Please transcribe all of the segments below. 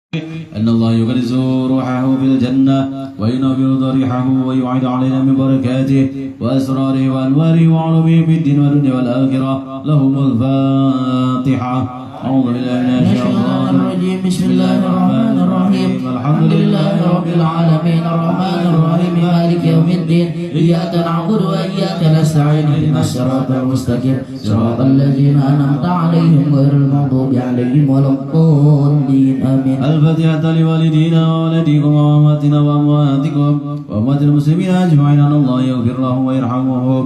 أن الله يغرس روحه في الجنة وينبر ضريحه ويعيد علينا من بركاته وأسراره وأنواره وعلومه في الدين والدنيا والآخرة. لهم الفاتحة. أعوذ بالله من الشيطان الرجيم. بسم الله الرحمن الرحيم. الحمد لله رب العالمين الرحمن الرحيم مالك يوم الدين. إياك نعبد وإياك نستعين اهدنا الصراط المستقيم صراط الذين أنعمت عليهم غير المغضوب عليهم ولا الضالين آمين. الفاتحة لوالدينا ووالديكم وأمواتنا وأمواتكم وأموات المسلمين أجمعين أن الله يغفر لهم ويرحمهم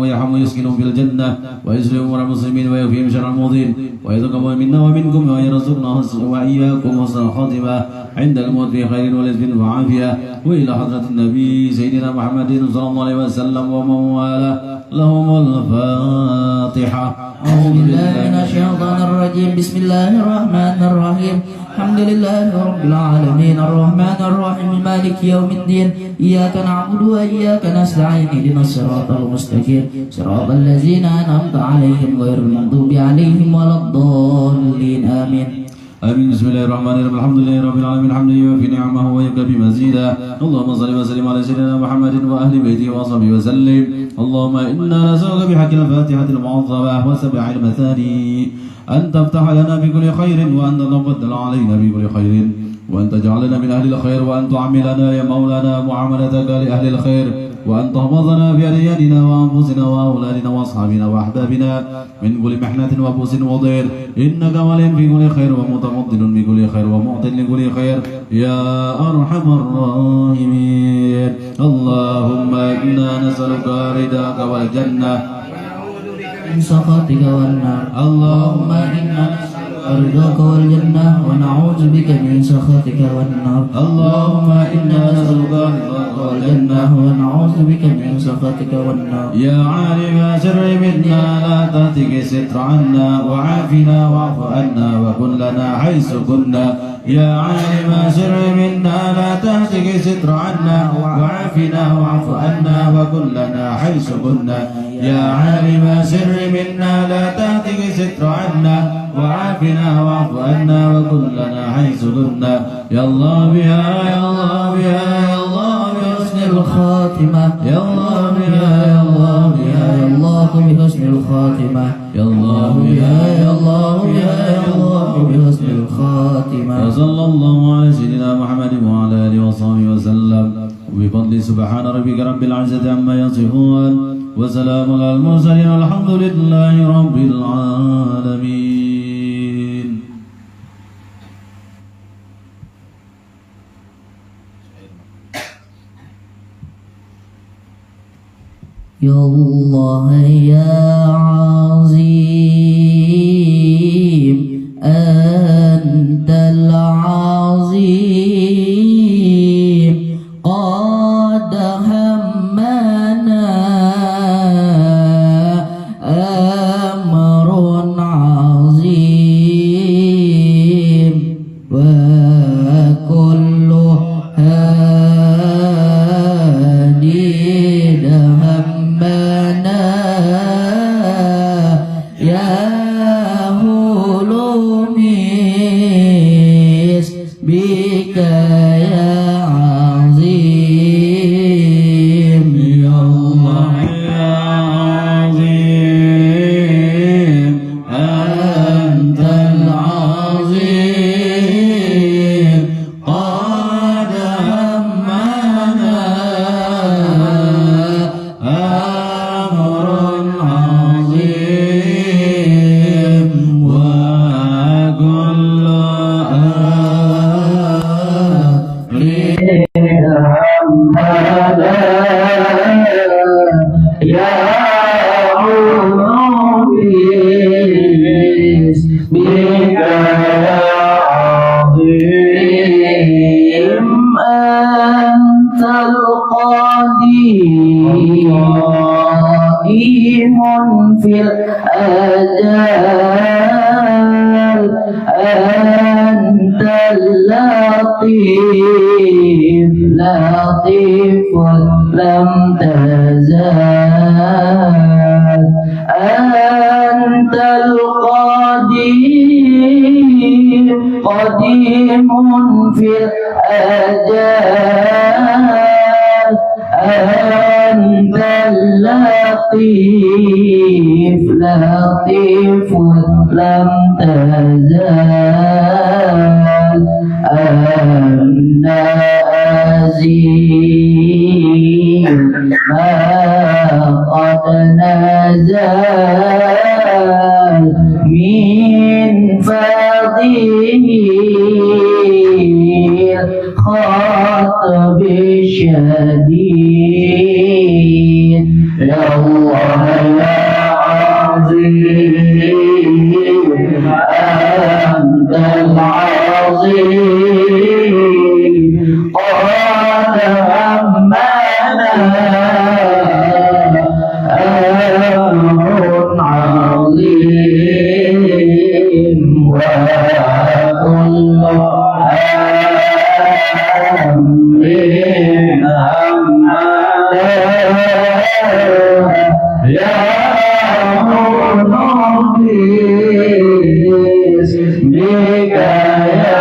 ويرحم ويسكنهم في الجنة ويسلم أمور المسلمين ويكفيهم شر المؤذين ويتقبل منا ومنكم ويرزقنا وإياكم حسن الخاتمة عند الموت في خير ورزق وعافية. وإلى حضرة النبي سيدنا محمد صلى الله عليه وسلم ومن والاه. لهم الفاتحة. أعوذ بالله من الشيطان الرجيم. بسم الله الرحمن الرحيم. الحمد لله رب العالمين الرحمن الرحيم مالك يوم الدين. إياك نعبد وإياك نستعين اهدنا الصراط المستقيم صراط الذين أنعمت عليهم غير المغضوب عليهم ولا الضالين آمين. آمين. بسم الله الرحمن الرحيم. الحمد لله رب العالمين حمدا يوافي نعمه ويكفي مزيدا. اللهم صل وسلم على سيدنا محمد وأهل بيته وصحبه وسلم. اللهم إنا نسألك بحق الفاتحة المعظمة وسبع المثاني أن تفتح لنا بكل خير وأن تتفضل علينا بكل خير وأن تجعلنا من أهل الخير وأن تعاملنا يا مولانا معاملتك لأهل الخير وأن تحفظنا بأيدينا وأنفسنا وأولادنا وأصحابنا وأحبابنا من كل محنة وبؤس وضير إنك ولي في كل خير ومتفضل بكل خير ومعطي لكل خير يا أرحم الراحمين. اللهم إنا نسألك رضاك والجنة من سخطك والنار. اللهم إنا رضاك والجنة ونعوذ بك من سخطك والنار. اللهم إنا نسألك رضاك والجنة ونعوذ بك من سخطك والنار. يا عالم سر منا لا تهتك ستر عنا وعافنا واعف عنا وكن لنا حيث كنا. يا عالم سر منا لا تهتك ستر عنا وعافنا واعف عنا وكن لنا حيث كنا. يا عالم سر منا لا تهتك ستر عنا وعافنا واعف عنا وكن لنا حيث كنا. يا الله بها يا الله بها يا الله بحسن الخاتمة. يا الله بها يا الله بها يا الله بحسن الخاتمة. يا الله بها يا الله بها يا الله بحسن الخاتمة. وصلى الله على سيدنا محمد وعلى آله وصحبه وسلم. وبفضل سبحان ربك رب العزة عما يصفون وسلام على المرسلين والحمد لله رب العالمين. يا الله يا عظيم أنت العظيم قد همنا أمر عظيم وكل هادي همنا يا هلوميس بك يا عظيم. يا الله يا عظيم أنت العظيم قد همنا أمر عظيم وكل يا عظيم بك يا عظيم أنت القديم في الأجال أنت اللطيف لطيف لم تزال أنت القدير قديم في الآجال أنت اللطيف لطيف لم تزال أنت أزيل ما قد نزال من فضله الخطب الشديد يا الله يا عظيم أنت العظيم قال أمنا أمر عظيم وكل يا مقدس بك يا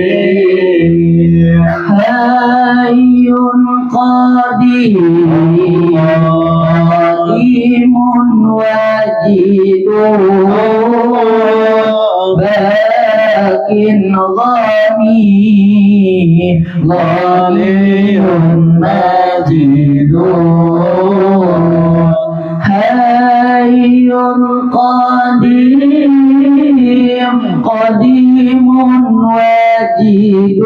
عظيم حي قديم واجد باق ظني مجيد حي قديم واجد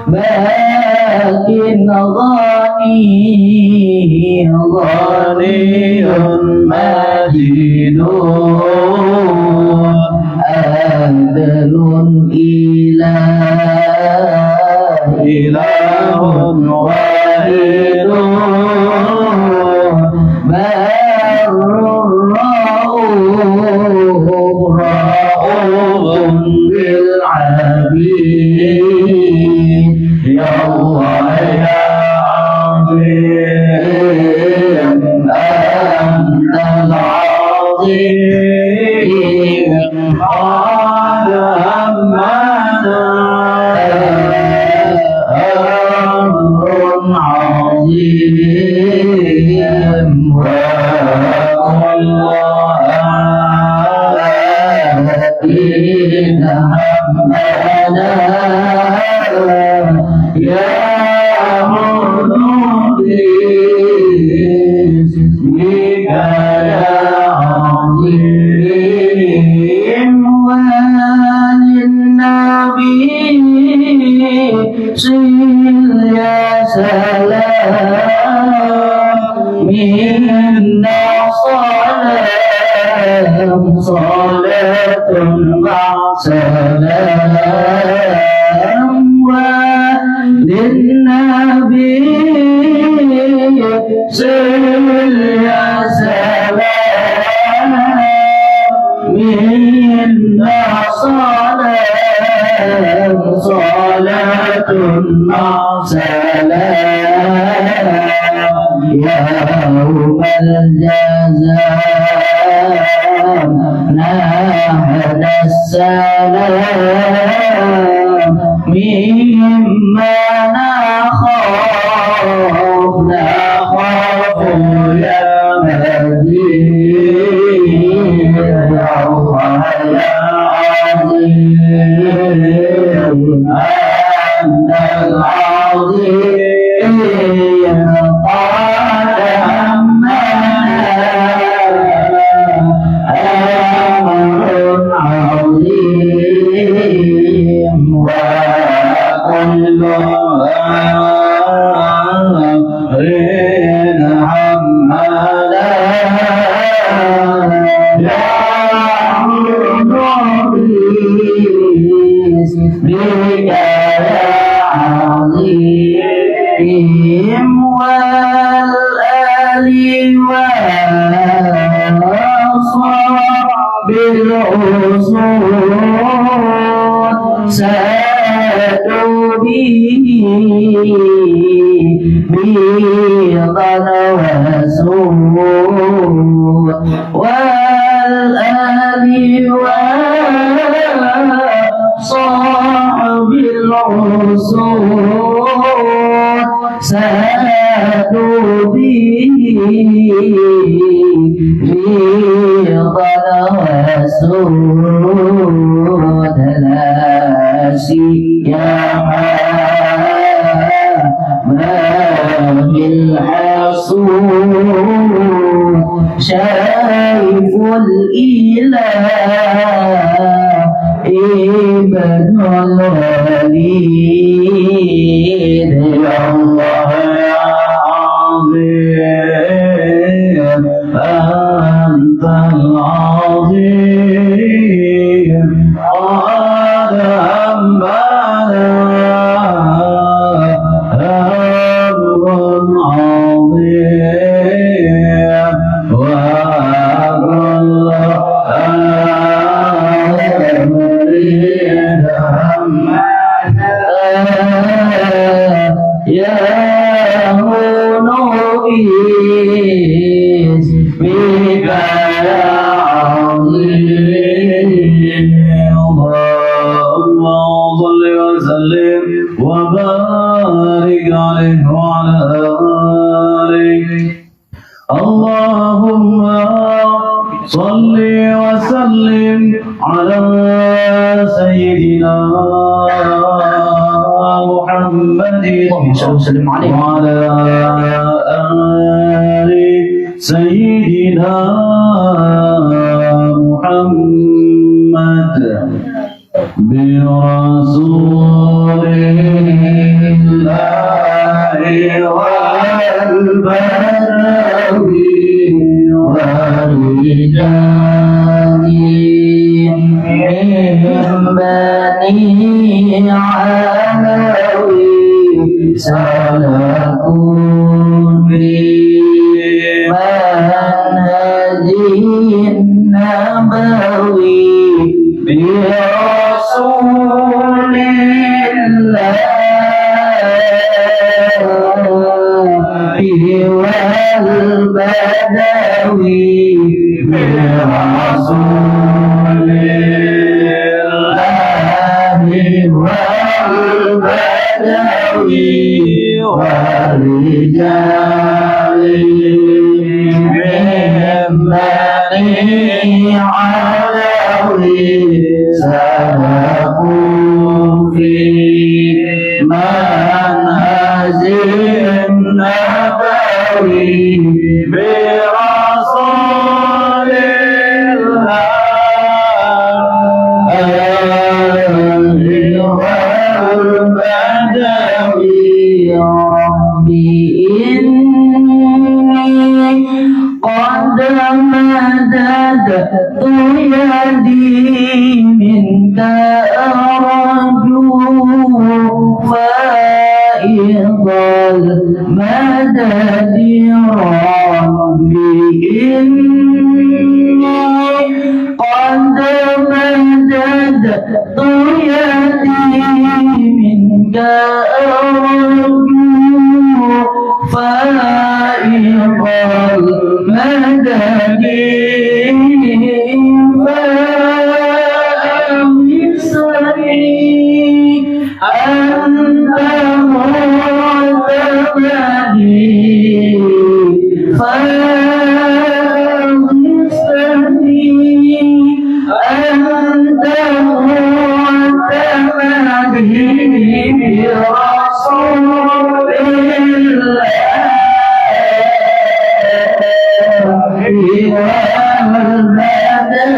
باق ظني مجيد أدل إله واحد بر رؤوف بالعبيد يا الله يا عظيم أنت العظيم قال أمنا أمر عظيم وكل آتينا أمنا يا مقدس بك يا عظيم وللنبي صل يا سلام منا صلاة مع سلام وللنبي صل يا سلام منا صلاة مع سلام يوم الجزاء نحن السلام مما نخاف يا مجيد يا الله يا عظيم أنت العظيم قال أمر عظيم وكل أمر حملا يا مقدس بك يا عظيم والآل والصحب الأصول سادوا به بيضا وسود والآل وصاحب العصور سادوا به رضا وسود لا سيما ما بالحصول شايف الإله ابن الوليد يا الله يا عظيم أنت العظيم قد أنبأنا أمر عظيم وأضل يا منوئيس بك يا عظيم اللهم صل وسلم وبارك عليه وعلى آله اللهم صل وسلم على سيدنا محمد وعلى آل سيدنا محمد برسول الله والبروي والرجال من بني علوي سلكوا بمنهج النبوي برسول الله والبدوي برسول الله والبدوي والرجال من بني علوي سلكوا في منهج النبوي برسول الله والبدوي ربي إني قد مددت يدي منك أرجو فائض المدد ربي إني قد مددت يدي منك أرجو فائض المدد فأمسني أنت معتمدي فأمسني أنت معتمدي برسول الله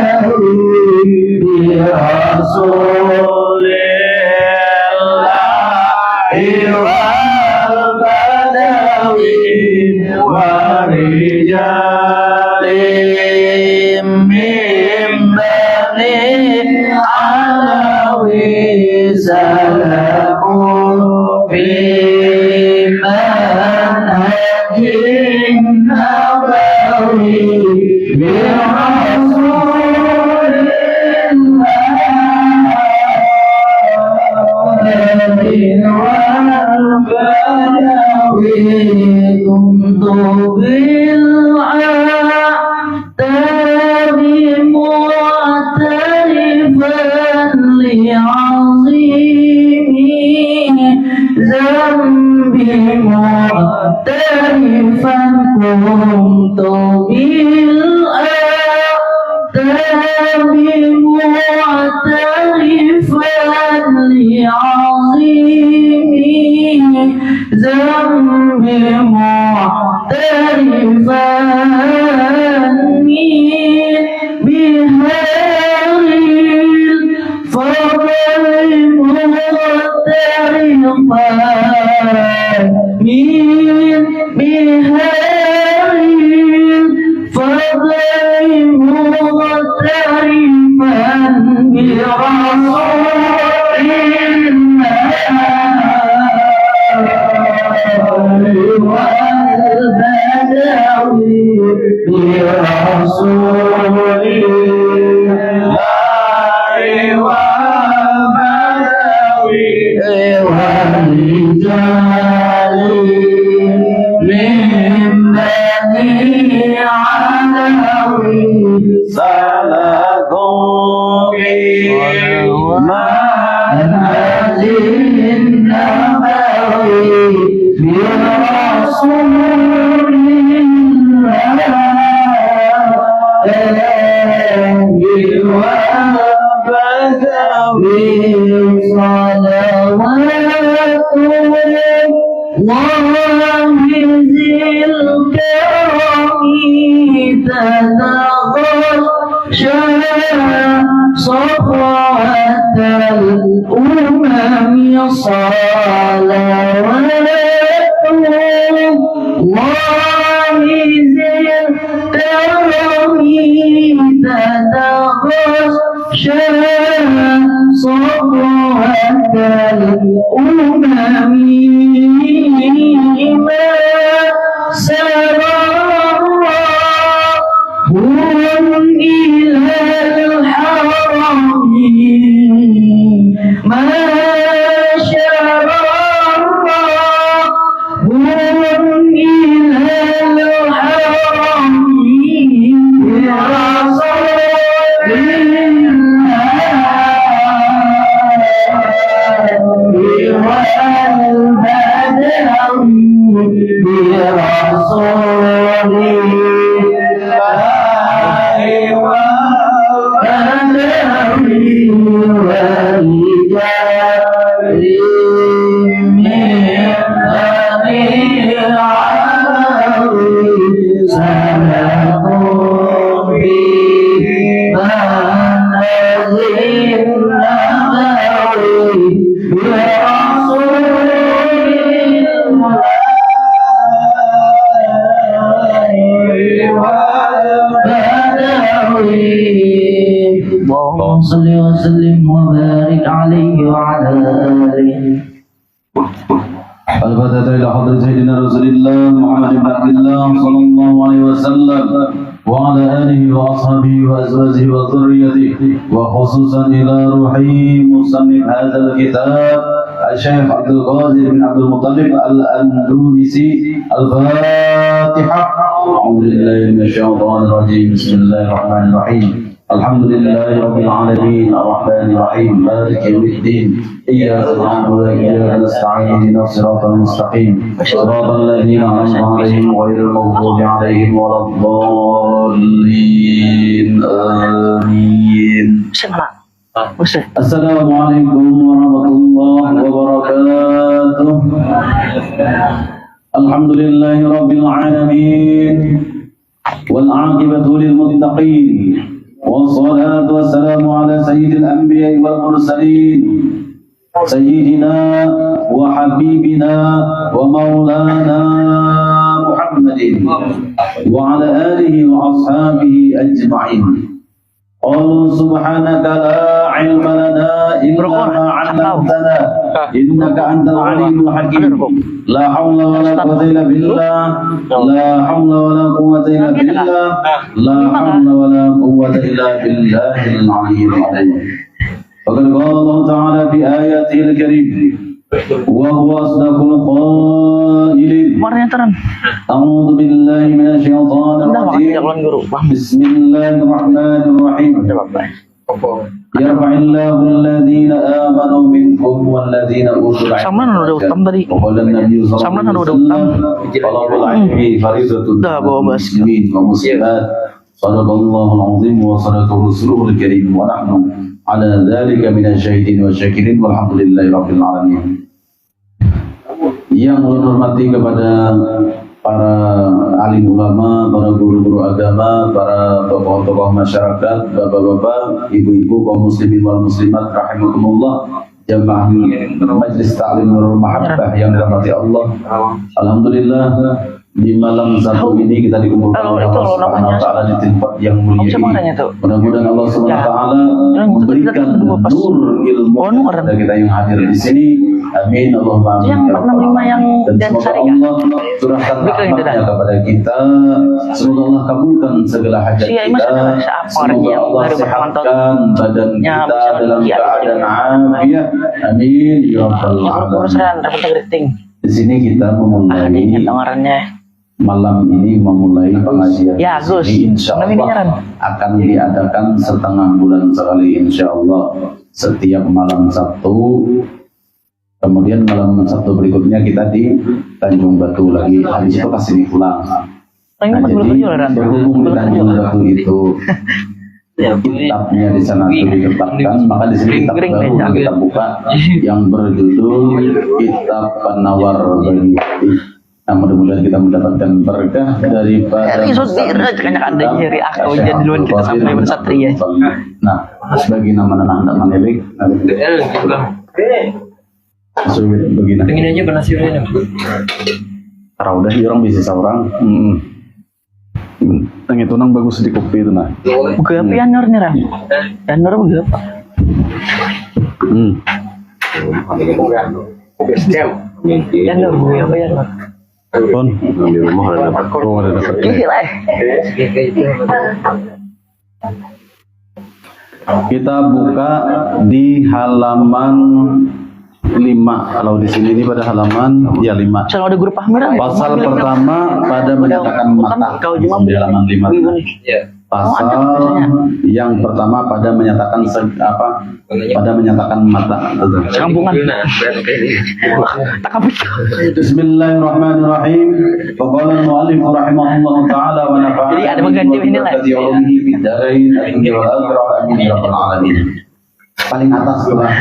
والبدوي برسول الله والبدوي ورجال من بني علوي سلكوا في منهج النبوي برسول الله معترفا لعظيم ذنب معترفا بهار الفضل معترفا من بهار الفضل معترفا برسول والبدوي برسول الله والبدوي والرجال من بني علوي سلكوا منهج النبوي برسول صفوة الأمم صلوات الله ذي الكرم تتغشى صفوة الأمم ما سرى هم إلى الحرم ما شرى هم إلى الحرم برسول الله والبدوي برسول اللهم صل وسلم وبارك عليه وعلى آله. الفاتحة إلى حضرة سيدنا رسول الله محمد بن عبد الله صلى الله عليه وسلم وعلى آله وأصحابه وأزواجه وذريته وخصوصا إلى روحه مصنف هذا الكتاب الشيخ عبد القادر بن عبد المطلب الأندلسي. الفاتحة. أعوذ بالله من الشيطان الرجيم. بسم الله الرحمن الرحيم. الحمد لله رب العالمين الرحمن الرحيم مالك يوم الدين إياك نعبد وإياك نستعين اهدنا الصراط المستقيم صراط الذين أنعمت عليهم غير المغضوب عليهم ولا الضالين آمين. السلام عليكم ورحمة الله وبركاته. الحمد لله رب العالمين والعاقبة للمتقين والصلاة والسلام على سيد الأنبياء والمرسلين سيدنا وحبيبنا ومولانا محمد وعلى آله وأصحابه أجمعين. قالوا سبحانك لا علم لنا إلا ما علمتنا إنك أنت العليم الحكيم. لا حول ولا قوة إلا بالله. لا حول ولا قوة إلا بالله. لا حول ولا قوة إلا بالله العلي العظيم. وقد قال الله تعالى في آياته الكريمة وهو أصدق القائلين. أعوذ بالله من الشيطان الرجيم. بسم الله الرحمن الرحيم. يرفع الله الذين آمنوا منكم والذين أوتوا العلم وقال النبي صلى الله عليه وسلم طلب العلم فريضة على المسلمين والمسلمات Sadaqallahul azim wa sadaqa rasuluhul karim wa nahnu ala dzalika minasyahidin wa syakirin walhamdulillahi rabbil alamin. Yang menghormati kepada para alim ulama, para guru-guru agama, para tokoh-tokoh masyarakat, bapak-bapak, ibu-ibu, kaum muslimin wal muslimat rahimakumullah, jamaah Majelis Ta'lim Nurul Mahabbah yang dirahmati Allah. Alhamdulillah di malam satu ini kita dikumpulkan oleh Allah Subhanahu wa taala di tempat yang mulia ini. Mudah-mudahan Allah Subhanahu wa taala memberikan nur ilmu kepada kita yang hadir di sini. Amin Allahumma amin. Yang 465 yang dan semoga Allah curahkan rahmatnya kepada kita. Semoga Allah kabulkan segala hajat kita. Semoga Allah sehatkan badan kita dalam keadaan afiat. Amin ya rabbal alamin. Di sini kita memulai malam ini memulai pengajian. Ya, Gus. Insya Allah akan diadakan setengah bulan sekali, insya Allah setiap malam Sabtu. Kemudian malam Sabtu berikutnya kita di Tanjung Batu lagi. Habis itu kesini pulang. Nah, jadi berhubung di Tanjung Batu itu kitabnya di sana itu diletakkan, maka di sini kitab baru kita buka yang berjudul Kitab Penawar Bagi Hati. Nah, mudah-mudahan kita mendapatkan berkah daripada nah, sebagai nama-nama manelik begini. Pengen aja penasirannya. Karena udah orang bisa seorang. Yang itu nang bagus di kopi itu nah. Buka api anur nih Ram. Anur buka apa? Anur buka apa ya? Pon di rumah ada dapat. Oh ada dapat. Kita buka di halaman 5. Kalau di sini ini pada halaman ya 5. Kalau ada guru pahmiran. Pasal pertama pada menyatakan mata. Di halaman 5. Pasal yang pertama pada menyatakan pada menyatakan mata. Kampungan. Bismillahirrahmanirrahim. Qala al-mu'allif rahimahullah taala wa nafa'ana. Jadi ada mengganti ini lah. Paling atas lah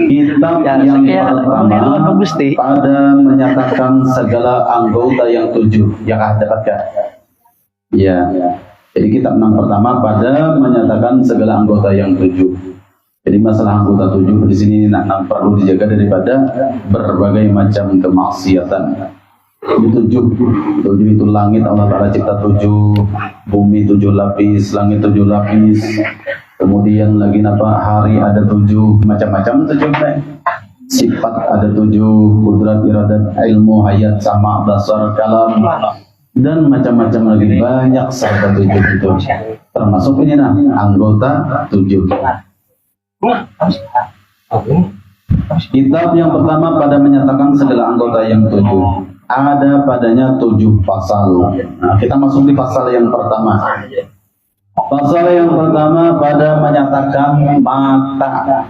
kitab yang pertama pada menyatakan segala anggota yang 7 yang dapatkah? Ya. Jadi kitab yang pertama pada menyatakan segala anggota yang 7. Jadi masalah anggota 7 di sini perlu dijaga daripada berbagai macam kemaksiatan. Ini 7 itu langit Allah Ta'ala cipta 7, bumi 7 lapis, langit 7 lapis. Kemudian lagi hari ada 7, macam-macam 7 sifat ada 7, kudrat, iradat, ilmu, hayat, sama, basar, kalam, dan macam-macam lagi banyak serta 7 itu. Termasuk ini anggota 7. Kitab yang pertama pada menyatakan segala anggota yang 7. Ada padanya 7 pasal. Nah, kita masuk di pasal yang pertama. Pasal yang pertama pada menyatakan mata.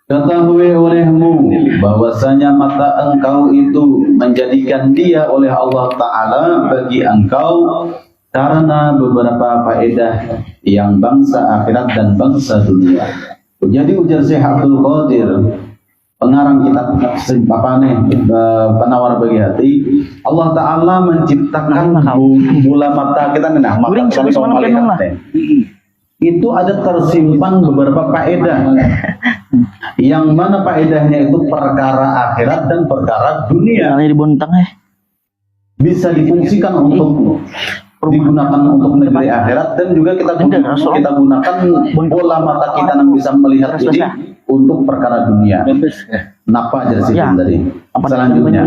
Ketahui olehmu bahwasanya mata engkau itu menjadikan dia oleh Allah Ta'ala bagi engkau karena beberapa faedah yang bangsa akhirat dan bangsa dunia. Jadi ujar Syekh Abdul Qadir, pengarang kitab Penawar Bagi Hati, Allah Ta'ala menciptakan bola mata kita itu ada tersimpan beberapa faedah yang mana faedahnya itu perkara akhirat dan perkara dunia bisa difungsikan untuk digunakan untuk negeri akhirat dan juga kita gunakan bola mata kita yang bisa melihat ini untuk perkara dunia. Napa aja sih tadi. Selanjutnya,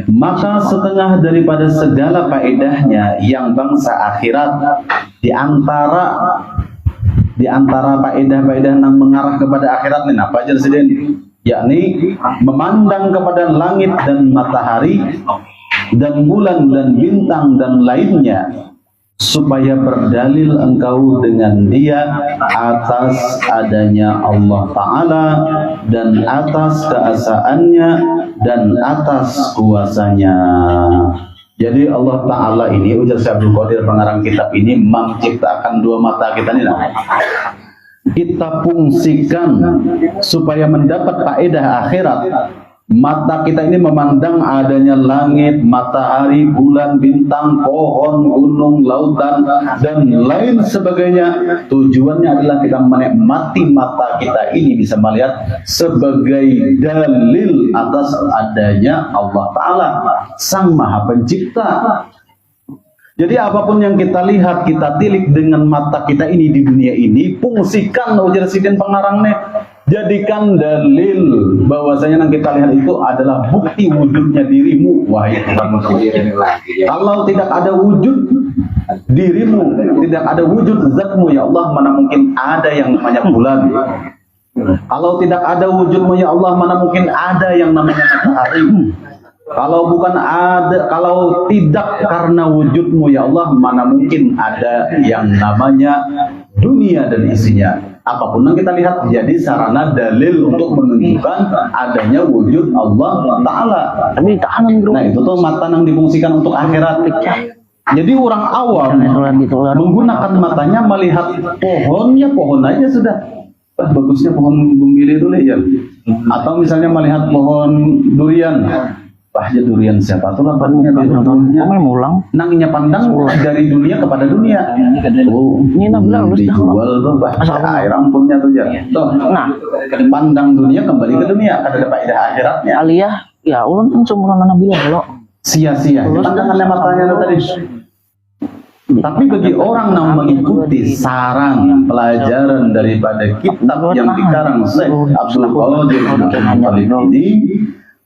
maka setengah daripada segala faedahnya yang bangsa akhirat di antara faedah-faedah yang mengarah kepada akhirat ini apa aja sih? Yakni memandang kepada langit dan matahari dan bulan dan bintang dan lainnya supaya berdalil engkau dengan dia atas adanya Allah Ta'ala dan atas keesaannya dan atas kuasanya. Jadi Allah Ta'ala ini, ujar Syekh Abdul Qadir pengarang kitab ini, menciptakan dua mata kita ini. Kita fungsikan supaya mendapat faedah akhirat. Mata kita ini memandang adanya langit, matahari, bulan, bintang, pohon, gunung, lautan, dan lain sebagainya. Tujuannya adalah kita menikmati mata kita ini bisa melihat sebagai dalil atas adanya Allah Ta'ala, Sang Maha Pencipta. Jadi apapun yang kita lihat, kita tilik dengan mata kita ini di dunia ini, fungsikan ujar sidin pengarangnya. Jadikan dalil bahwasanya yang kita lihat itu adalah bukti wujudnya dirimu, wahai Tuhan. Kalau tidak ada wujud dirimu, tidak ada wujud zatmu, ya Allah, mana mungkin ada yang namanya bulan. Kalau tidak ada wujudmu, ya Allah, mana mungkin ada yang namanya matahari. Kalau bukan ada, kalau tidak karena wujudmu, ya Allah, mana mungkin ada yang namanya dunia dan isinya. Apapun yang kita lihat jadi sarana dalil untuk menunjukkan adanya wujud Allah Ta'ala. Nah itu tuh mata yang difungsikan untuk akhirat. Jadi orang awam menggunakan matanya melihat pohon, ya pohon aja sudah. Bagusnya pohon bumbili dulu ya. Atau misalnya melihat pohon durian. Ya durian siapa tuh lah pandangnya mulang nanginya pandang dari dunia kepada dunia. Oh, ini dijual tuh air ampunnya tuh ya. Tuh, nah pandang dunia kembali ke dunia, ada faedah akhiratnya. Aliyah ya ulun semua anak bilang lo sia-sia pandangannya matanya lo tadi. Tapi bagi orang yang mengikuti saran pelajaran daripada kitab yang dikarang Syekh Abdul Qadir ini,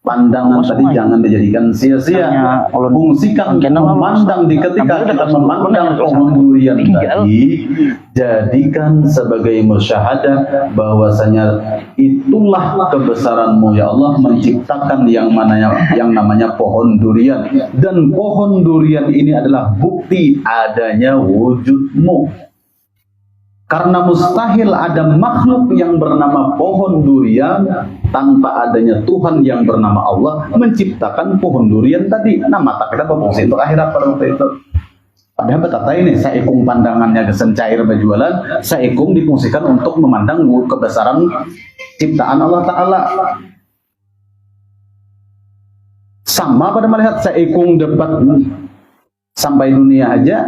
pandangan tadi jangan dijadikan sia-sia. Fungsikan memandang di ketika kita memandang pohon durian tadi, jadikan sebagai musyahadah bahwasanya itulah kebesaranmu ya Allah menciptakan yang namanya pohon durian, dan pohon durian ini adalah bukti adanya wujudmu. Karena mustahil ada makhluk yang bernama pohon durian tanpa adanya Tuhan yang bernama Allah menciptakan pohon durian tadi. Nah mata kita berfungsi untuk akhirat pada waktu itu. Padahal betapa ini saikung pandangannya gesen cair berjualan, saikung difungsikan untuk memandang kebesaran ciptaan Allah Ta'ala. Sama pada melihat saikung dapat sampai dunia aja.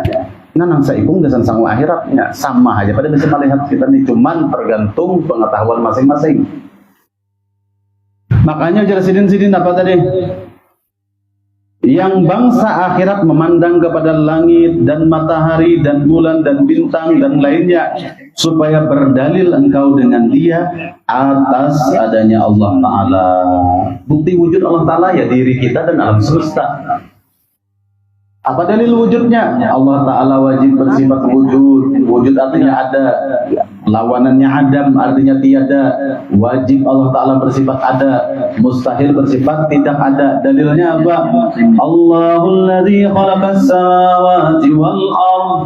Nah, nang saikung dan sang akhiratnya sama aja pada bisa melihat kita ini, cuman tergantung pengetahuan masing-masing. Makanya ujar sidin apa tadi? Yang bangsa akhirat memandang kepada langit dan matahari dan bulan dan bintang dan lainnya supaya berdalil engkau dengan dia atas adanya Allah Ta'ala. Bukti wujud Allah Ta'ala ya diri kita dan alam semesta. Apa dalil wujudnya? Allah Ta'ala wajib bersifat wujud. Wujud artinya ada. Lawanannya adam artinya tiada. Wajib Allah Ta'ala bersifat ada. Mustahil bersifat tidak ada. Dalilnya apa? Allahul ladzi khalaqas samawati wal ardh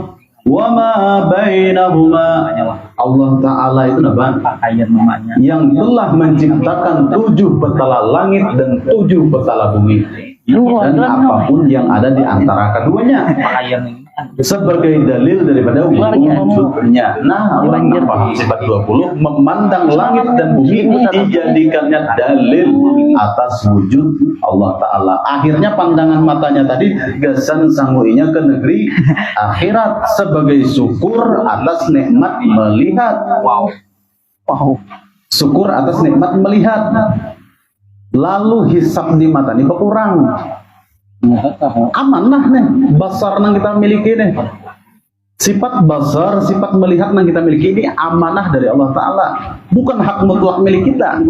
wa ma bainahuma. Allah Ta'ala itu apa? Yang telah menciptakan 7 petala langit dan 7 petala bumi. Dan apapun yang ada di antara keduanya sebagai dalil daripada wujudnya. Nah, orang yang paham sifat 20 memandang langit dan bumi dijadikannya dalil atas wujud Allah Ta'ala. Akhirnya pandangan matanya tadi gesan sanguinya ke negeri akhirat sebagai syukur atas nikmat melihat. Syukur atas nikmat melihat. Lalu hisab di mata ini berkurang. Amanah nih basar yang kita miliki nih. Sifat basar, sifat melihat yang kita miliki ini amanah dari Allah Ta'ala, bukan hak mutlak milik kita.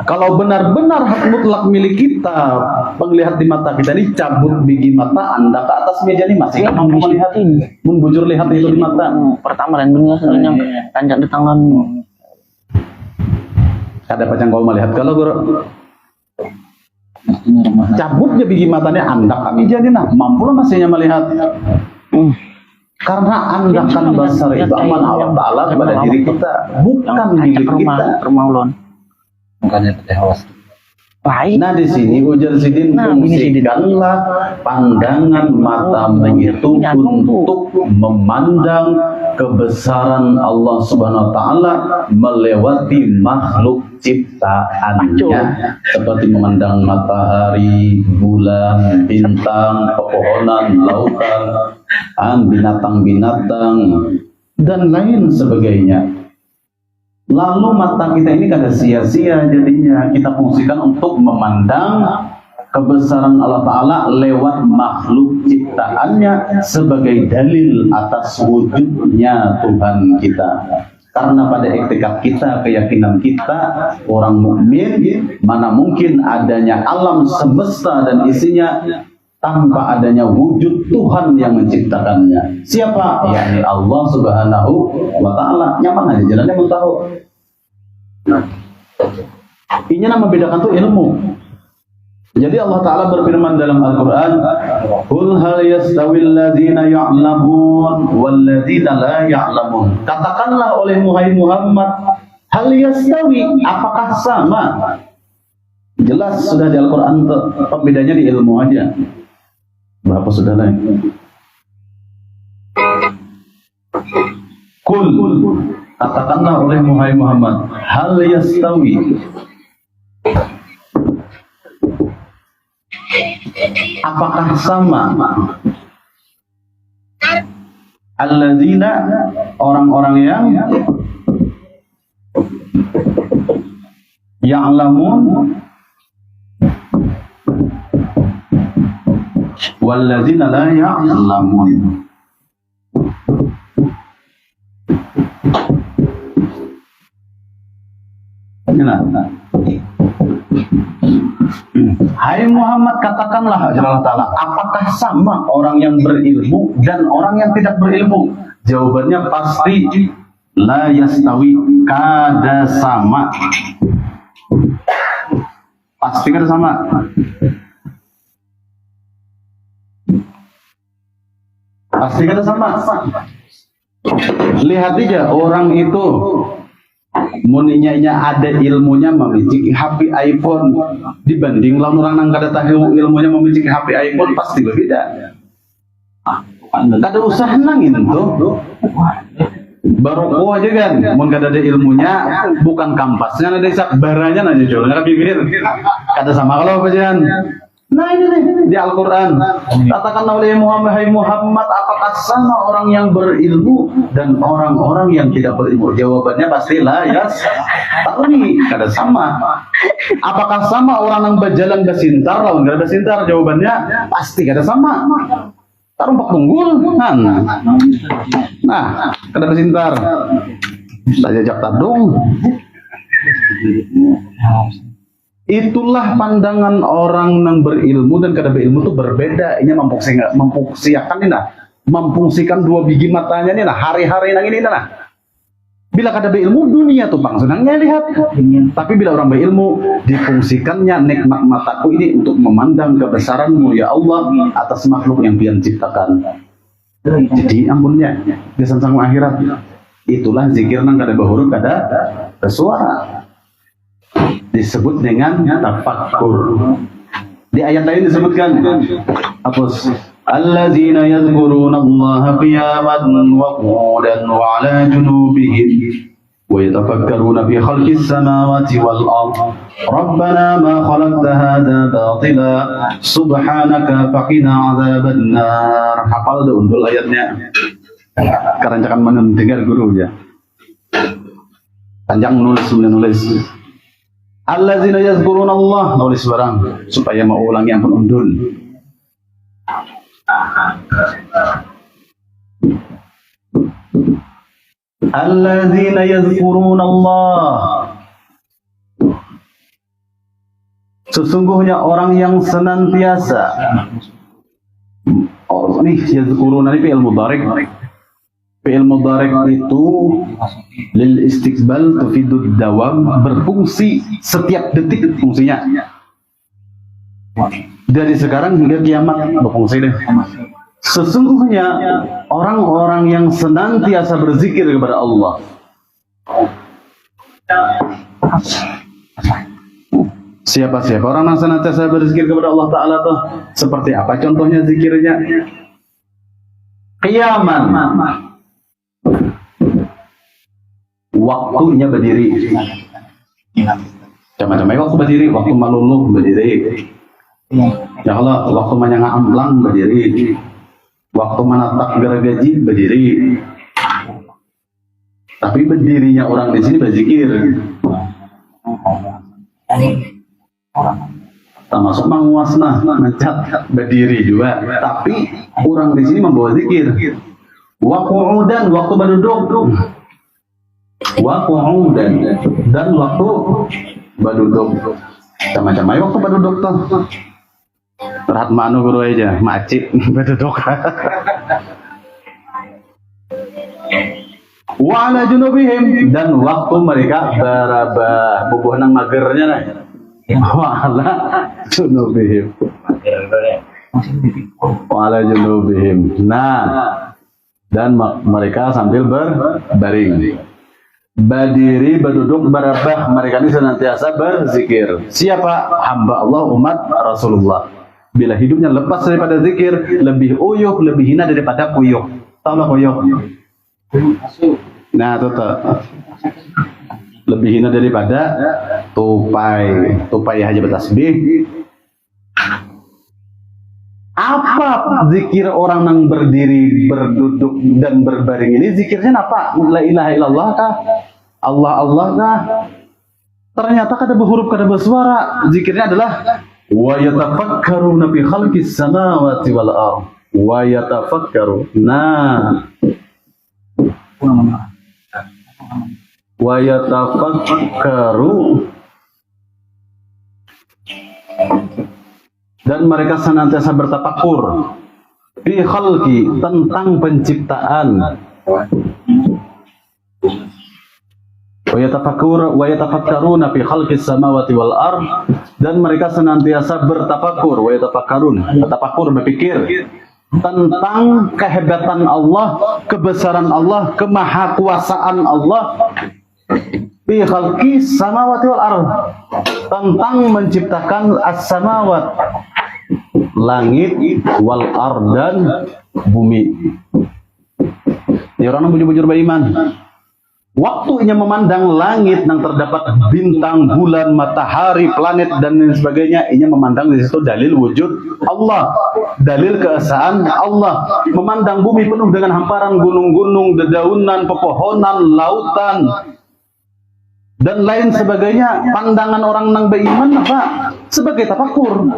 Kalau benar-benar hak mutlak milik kita, penglihat di mata kita ini cabut biji mata Anda ke atas meja ini masih mampu melihat ini. Membujur lihat itu di mata. Pertama dan dunia sebenarnya tanjak di tangan. Ada pacang kau melihat kalau guru cabutnya biji matanya Anda kami jadi nah mampu lah masihnya melihat. Karena andakan basar itu amanah Allah Ta'ala kepada diri kita, bukan milik kita. Rumah ulun. Makanya tidak awas. Baik. Nah di sini ujar Sidin, Nah, ini Sidin. fungsikanlah pandangan matamu itu untuk memandang kebesaran Allah Subhanahu Wa Taala melewati makhluk ciptaannya, seperti memandang matahari, bulan, bintang, pepohonan, lautan, binatang-binatang dan lain sebagainya. Lalu mata kita ini kada sia-sia, jadinya kita fungsikan untuk memandang kebesaran Allah Ta'ala lewat makhluk ciptaannya sebagai dalil atas wujudnya Tuhan kita. Karena pada etikat kita, keyakinan kita, orang mukmin, mana mungkin adanya alam semesta dan isinya tanpa adanya wujud Tuhan yang menciptakannya. Siapa? Yakni Allah Subhanahu wa Ta'ala. Nyaman aja jalannya mau tahu. Ini yang membedakan tuh ilmu. Jadi Allah Ta'ala berfirman dalam Al-Quran, "Qul hal yastawil ladzina ya'lamun wal ladzina la ya'lamun." Katakanlah oleh Muhammad, hal yastawi, apakah sama? Jelas sudah di Al-Quran, pembedanya di ilmu aja. Berapa sudah lain? Qul, katakanlah oleh Muhammad, hal yastawi, apakah sama alladzina, orang-orang yang ya'lamun walladzina la ya'lamun. Hai Muhammad, katakanlah Allah Ta'ala, apakah sama orang yang berilmu dan orang yang tidak berilmu? Jawabannya pasti la yastawi, kada sama. Pasti kada sama. Pasti kada sama. Lihat aja orang itu muninya ada ilmunya memiliki HP iPhone dibanding lawan orang yang kada tahu ilmunya memiliki HP iPhone, pasti berbeda. Kada usah nangin tuh. Baru aja kan, mun kada ada ilmunya, bukan kampasnya ada isak baranya aja jualnya bibir. Kada sama kalau apa jangan. Nah ini nih di Al-Quran, katakanlah oleh Muhammad, hai Muhammad, apakah sama orang yang berilmu dan orang-orang yang tidak berilmu? Jawabannya pasti lah ya, tahu nih, kada sama. Apakah sama orang yang berjalan bersintar lawan kada bersintar? Jawabannya pasti kada sama. Tarumpak tunggul, nah, kada bersintar, saya jajak tadung. Itulah pandangan orang yang berilmu dan kada berilmu itu berbeda. Ini memfungsikan dua biji matanya ini nah, hari-hari nang ini nah. Bila kada berilmu dunia tuh bang senangnya lihat. Tapi bila orang berilmu difungsikannya nikmat mataku ini untuk memandang kebesaranmu ya Allah atas makhluk yang Pian ciptakan. Jadi ampunnya di sang akhirat. Itulah zikir nang kada bahuruf kada bersuara. Disebut dengan tafakkur. Di ayat lain disebutkan hapus alladzina yadhkuruna Allaha qiyaman wa qu'udan wa 'ala junubihim wa yatafakkaruna fi khalqis samawati wal ardh rabbana ma khalaqta hadha batila subhanaka faqina 'adzaban nar. Hafal dah undul ayatnya. Karancakan mendengar guru ya. Panjang menulis. Alladzina yazkuruna Allah, nulis barang supaya mau ulang yang pun undul. Alladzina yazkuruna Allah, sesungguhnya orang yang senantiasa. Oh, ini yazkuruna ini fi'il mudhari'. Fi'il mudhari' itu lil istiqbal tufidud dawam, berfungsi setiap detik fungsinya. Dari sekarang hingga kiamat berfungsi deh. Sesungguhnya orang-orang yang senantiasa berzikir kepada Allah. Siapa-siapa orang yang senantiasa berzikir kepada Allah Ta'ala tuh seperti apa contohnya zikirnya? Qiyaman, waktunya berdiri. Macam-macam waktu berdiri, waktu maluluh berdiri. Ya Allah, waktu menyangka amplang berdiri. Waktu menatap gergaji berdiri. Tapi berdirinya orang di sini berzikir. Termasuk menguasna, mencat berdiri juga. Tapi orang di sini membawa zikir. Wa qu'udan, waktu berduduk. Wa qu'udan, dan waktu berduduk. Macam-macam ayo waktu berduduk tuh. Berat manu guru aja, macit berduduk. Wa ala junubihim, dan waktu mereka berabah bubuh nang magernya lah. Wa ala junubihim. Wa ala junubihim. Nah, dan mereka sambil berbaring. Berdiri, berduduk, berabah, mereka ini senantiasa berzikir. Siapa? Hamba Allah, umat Rasulullah. Bila hidupnya lepas daripada zikir, lebih uyuh, lebih hina daripada kuyuh. Tahu lah kuyuh? Nah, itu lebih hina daripada tupai. Tupai aja bertasbih. Apa zikir orang yang berdiri, berduduk, dan berbaring ini? Zikirnya apa? La ilaha illallah kah? Allah Allah kah? Ternyata kada berhuruf, kada bersuara. Zikirnya adalah wa yatafakkaruna fi khalqis samawati wal ardh. Wa yatafakkaru. Nah. Wa yatafakkaru, dan mereka senantiasa bertafakur fi khalqi, tentang penciptaan. Wa yatafakkaruna fi khalqis samawati wal ardh, dan mereka senantiasa bertafakur. Wa yatafakkarun, bertafakur, berpikir tentang kehebatan Allah, kebesaran Allah, kemahakuasaan Allah. Fi khalqis samawati wal ardh, tentang menciptakan as-samawat, langit, wal ard, dan bumi. Ya orang bujur-bujur beriman, waktunya memandang langit yang terdapat bintang, bulan, matahari, planet, dan lain sebagainya, ini memandang di situ dalil wujud Allah, dalil keesaan Allah. Memandang bumi penuh dengan hamparan gunung-gunung, dedaunan, pepohonan, lautan, dan lain sebagainya. Pandangan orang nang beriman apa? Sebagai tafakur.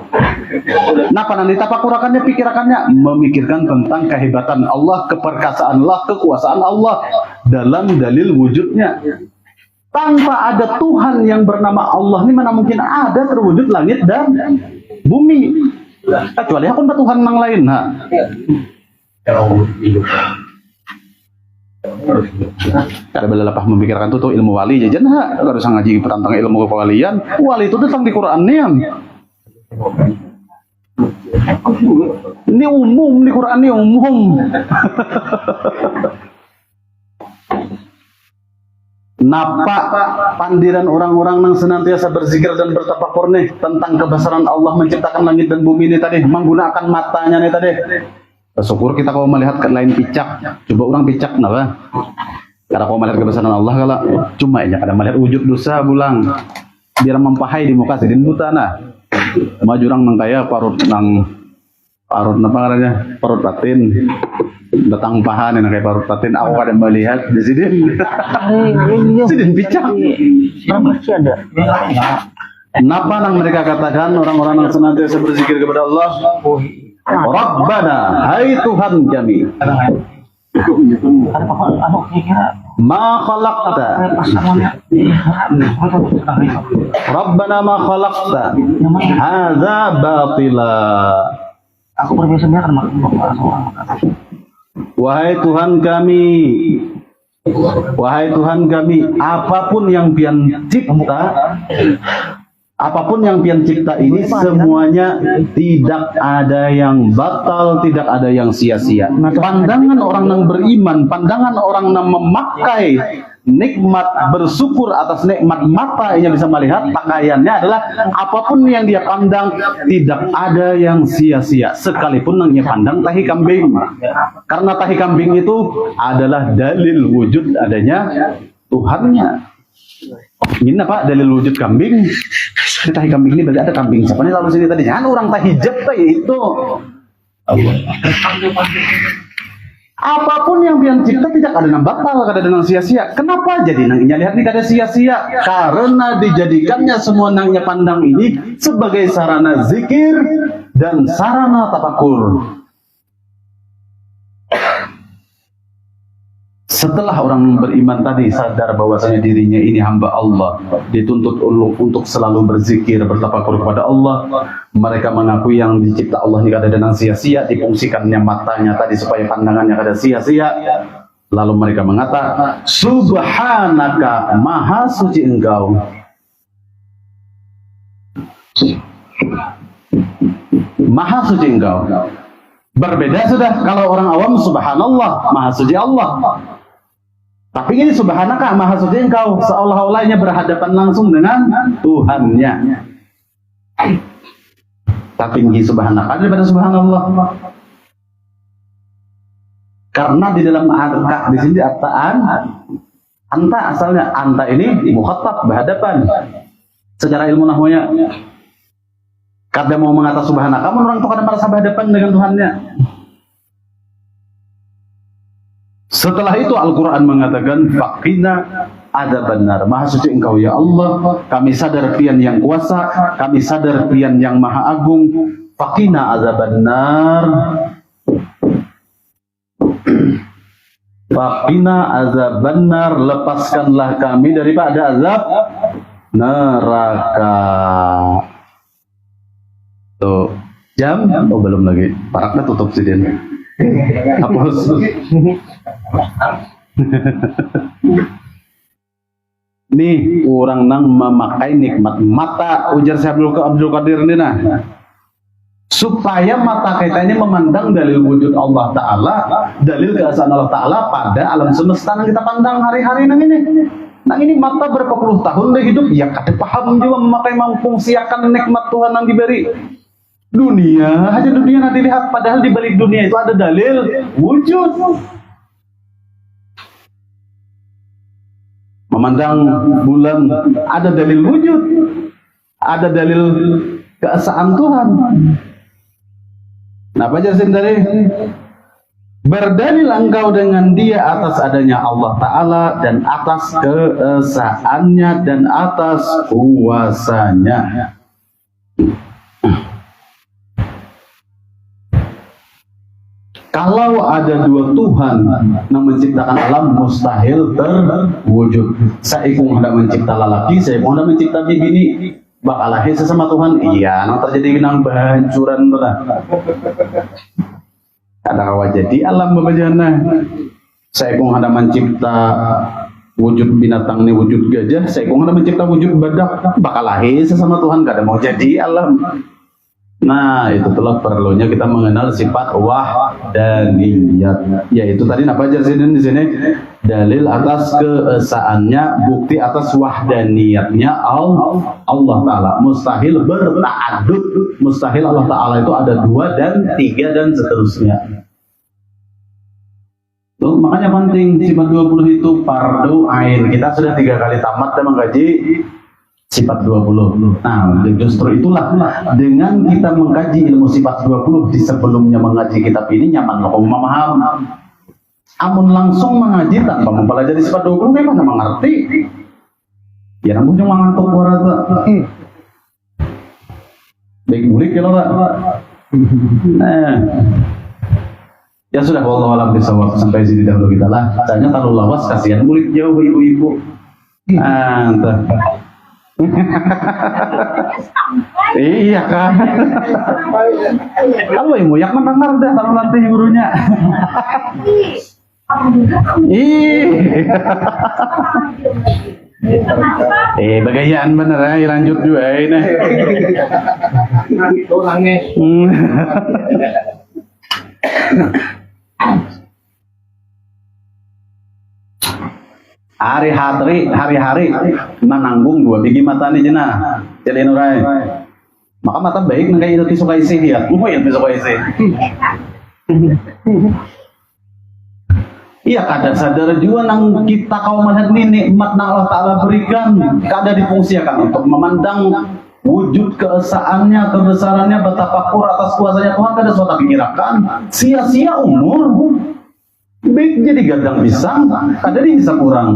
Napa nanti tapakurakannya, pikirakannya memikirkan tentang kehebatan Allah, keperkasaan Allah, kekuasaan Allah dalam dalil wujudnya. Tanpa ada Tuhan yang bernama Allah, ini mana mungkin ada terwujud langit dan bumi? Kecuali akun Tuhan yang lain. Nah. Kada boleh lepas memikirkan itu ilmu wali jajan ha. Kada usah ngaji tentang ilmu kewalian. Wali itu datang di Quran nian. Ini umum di Quran, ini umum. Napa pandiran orang-orang yang senantiasa berzikir dan bertafakur nih tentang kebesaran Allah menciptakan langit dan bumi ini tadi, menggunakan matanya nih tadi. Syukur kita kalau melihat ke lain picak, coba orang picak kenapa? Karena kalau melihat kebesaran Allah kalau cuma aja kadang melihat wujud dosa bulang, biar mempahai di muka sedin buta nah. Maju orang nang kaya parut apa namanya? Parut batin. Datang pahan yang kayak parut batin, aku kadang melihat di sidin. Sidin picak. Masih ada. Kenapa nang mereka katakan orang-orang yang senantiasa berzikir kepada Allah? Rabbana, hai Tuhan kami, ma khalaqta, Rabbana ma khalaqta hadza batila. Aku berbiasa biar Wahai Tuhan kami, apapun yang pian cipta, apapun yang pian cipta ini semuanya tidak ada yang batal, tidak ada yang sia-sia. Pandangan orang yang beriman, pandangan orang yang memakai nikmat, bersyukur atas nikmat mata yang bisa melihat pakaiannya adalah apapun yang dia pandang tidak ada yang sia-sia, sekalipun yang dia pandang tahi kambing, karena tahi kambing itu adalah dalil wujud adanya Tuhannya. Ini apa dalil wujud kambing? Tahi kambing ini berarti ada kambing siapa nih lalu sini tadi, jangan orang tahi hijab itu. Apapun yang pian cipta tidak ada yang batal, kada ada yang sia-sia. Kenapa jadi nangnya lihat nih kada sia-sia? Karena dijadikannya semua nangnya pandang ini sebagai sarana zikir dan sarana tafakur. Setelah orang beriman tadi sadar bahwasanya dirinya ini hamba Allah, dituntut untuk selalu berzikir, bertafakur kepada Allah. Mereka mengakui yang dicipta Allah ini kada ada sia-sia, difungsikannya matanya tadi supaya pandangannya kada sia-sia. Lalu mereka mengatakan, Subhanaka, maha suci engkau. Maha suci engkau. Berbeda sudah kalau orang awam subhanallah, maha suci Allah. Tapi ini subhanaka, maha suci engkau, seolah-olahnya berhadapan langsung dengan Tuhannya. Tapi ini subhanaka daripada subhanallah. Karena di dalam angka di sini artaan anta asalnya anta ini mukhatab berhadapan. Secara ilmu nahwunya kada mau mengatakan subhanaka, orang itu kada merasa berhadapan dengan Tuhannya. Setelah itu Al-Quran mengatakan faqina adzabannar, maha suci engkau ya Allah, kami sadar pian yang kuasa, kami sadar pian yang maha agung. Faqina adzabannar, faqina adzabannar, lepaskanlah kami daripada azab neraka. Tuh jam, oh belum lagi, paraknya tutup sih dia. Hapus. Nih orang nang memakai nikmat mata, ujar Syekh Abdul Qadir ini nah, supaya mata kita ini memandang dalil wujud Allah Ta'ala, dalil keesaan Allah Ta'ala pada alam semesta yang kita pandang hari-hari nang ini. Nang ini mata berapa puluh tahun dah hidup, ya kada paham juga memakai memfungsiakan nikmat Tuhan yang diberi. Dunia, hanya dunia nanti lihat, padahal di balik dunia itu ada dalil wujud. Memandang bulan, ada dalil wujud, ada dalil keesaan Tuhan. Nah, apa jasin dari berdalil engkau dengan dia atas adanya Allah Ta'ala dan atas keesaannya dan atas kuasanya. Kalau ada dua Tuhan yang menciptakan alam, mustahil terwujud. Saikung hendak mencipta lalaki, saikung hendak mencipta bini, bakal lahir sesama Tuhan. Iya, nang terjadi nang bancuran belah. Ada kawa jadi alam babajana. Saikung hendak mencipta wujud binatang ini wujud gajah, saikung hendak mencipta wujud badak, bakal lahir sesama Tuhan. Kada mau jadi alam. Nah, itu telah perlunya kita mengenal sifat wahdaniyat. Yaitu tadi apa aja di sini? Dalil atas keesaannya, bukti atas wahdaniyatnya Allah Ta'ala. Mustahil berta'adud. Mustahil Allah Ta'ala itu ada 2 dan 3 dan seterusnya. Tuh, makanya penting sifat 20 itu fardu ain. Kita sudah 3 kali tamat dan mengkaji sifat 20. Nah, justru itulah dengan kita mengkaji ilmu sifat 20 di sebelumnya mengaji kitab ini nyaman loh memaham. Amun langsung mengaji tanpa mempelajari sifat 20 memang mengerti. Ya namun cuma ngantuk warata. Baik mulik ya lah. Nah, ya sudah, wallahu a'lam bishawab. Sampai sini dahulu kita lah. Tanya terlalu lawas, kasihan mulik jauh ibu-ibu. Entah. Iya kan. Kalau ibu yang mendengar dah kalau nanti gurunya. Bagayaan bener ya, lanjut juga ini. Orangnya. Hari-hari menanggung dua biji mata nih jenah. Jadi nurai. Maka mata baik nang kayak itu suka isi dia. Yang suka isi. Iya kadang sadar juga nang kita kaum melihat ini nikmat nang Allah Ta'ala berikan kadang difungsikan untuk memandang wujud keesaannya, kebesarannya, betapa pur atas kuasanya Tuhan kadang suatu pikirkan sia-sia umur baik jadi gadang pisang kadang dihisap kurang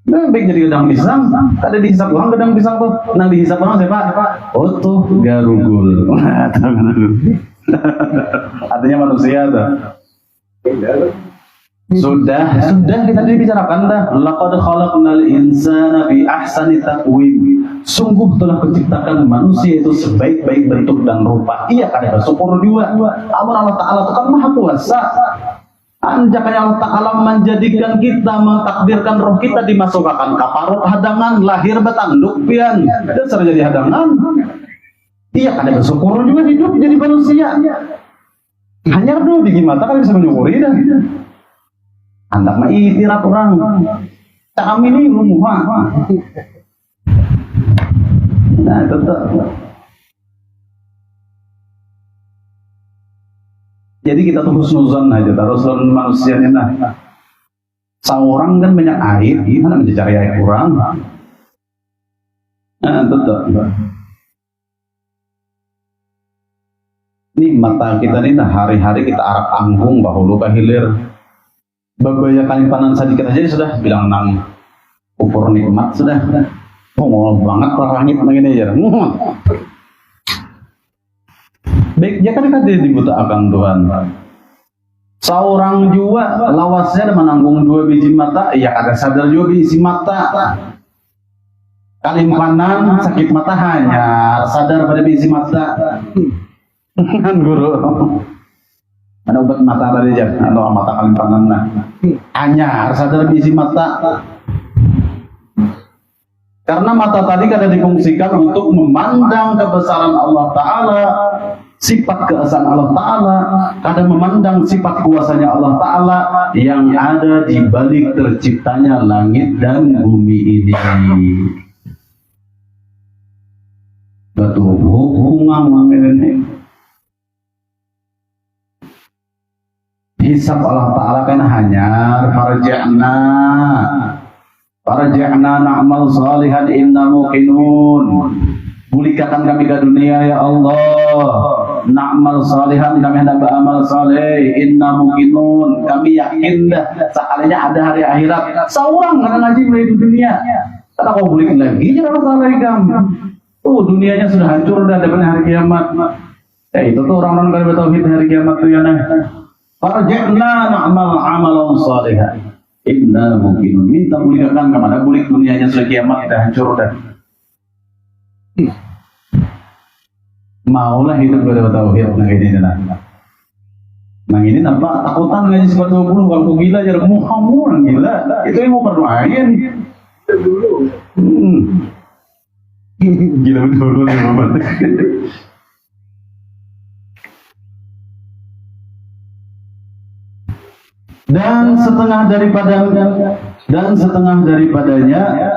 baik jadi gadang pisang kadang dihisap kurang gadang pisang tuh nang dihisap kurang siapa? Oh tuh garugul artinya manusia tuh. Sudah kita tadi bicarakan dah. Laqad khalaqnal insana fi ahsani taqwim. Sungguh telah menciptakan manusia itu sebaik-baik bentuk dan rupa. Iya kada bersyukur juga. Allah Ta'ala itu kan maha kuasa. Anjaknya Allah Ta'ala menjadikan kita, mentakdirkan roh kita dimasukkan ke parut hadangan, lahir batanduk pian dan serta jadi hadangan. Iya kada bersyukur juga hidup jadi manusia. Hanya dulu di mata kan bisa menyukuri dah. Antak mah itirat orang. Kami ini rumah. Nah, tetap. Jadi kita tuh husnuzon aja, terus manusia ini nah. Seorang kan banyak aib, gimana mencari aib kurang? Nah, tetap. Ini mata kita ini nah hari-hari kita arak anggung bahulu kahilir babaya kalimpanan sedikit aja sudah bilang nang ukur nikmat sudah ngomong banget ke langit begini aja baik ya kan dia dibutakan Tuhan seorang juga lawasnya menanggung dua biji mata ya ada sadar juga biji mata kalimpanan sakit mata hanya sadar pada biji mata kan guru ada obat mata tadi aja atau mata kalimpanan nah hanya harus ada isi mata karena mata tadi kadang difungsikan untuk memandang kebesaran Allah Ta'ala sifat keesaan Allah Ta'ala kadang memandang sifat kuasanya Allah Ta'ala yang ada di balik terciptanya langit dan bumi ini batu hukumang ini hisab Allah Ta'ala kan hanya farja'na na'mal salihan inna muqinun bulikakan kami ke dunia ya Allah na'mal salihan kami hendak beramal saleh inna muqinun kami yakin dah sekalinya ada hari akhirat seorang karena ngaji mulai di dunia karena kau bulik lagi jangan salah kamu dunianya sudah hancur dah depan hari kiamat ya itu tuh orang-orang kalau bertauhid hari kiamat tuh ya nah farja'na na'mal amalan salihan inna mungkin minta bulikakan kemana bulik dunianya sudah kiamat kita hancur dah maulah hidup pada tauhid nah ini nah ini nampak takutan ngaji sekitar 20 kalau gila jadi muhammad gila itu yang mau bermain dulu gila dulu dan setengah daripadanya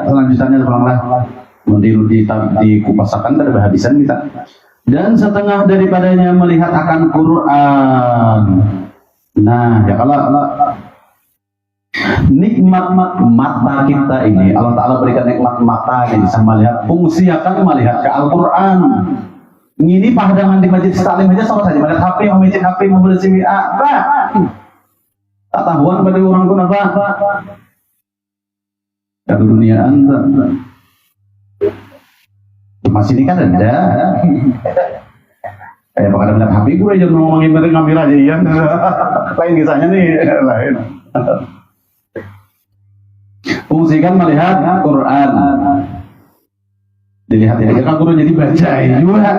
selanjutnya ulanglah dikupasakan pada habisan kita dan setengah daripadanya melihat akan Quran nah ya kalau nikmat mata kita ini Allah Ta'ala berikan nikmat mata ini bisa melihat fungsi akan melihat ke Al-Quran ini pandangan di masjid Salim aja sama saja melihat HP memicin HP membeli WA tak tahuan pada orang pun apa dari dunia anda masih ini kan ada kayak bakal ada HP gue aja ngomongin tadi ngambil aja ya lain kisahnya nih lain fungsikan melihat Quran dilihat aja kan guru jadi baca juga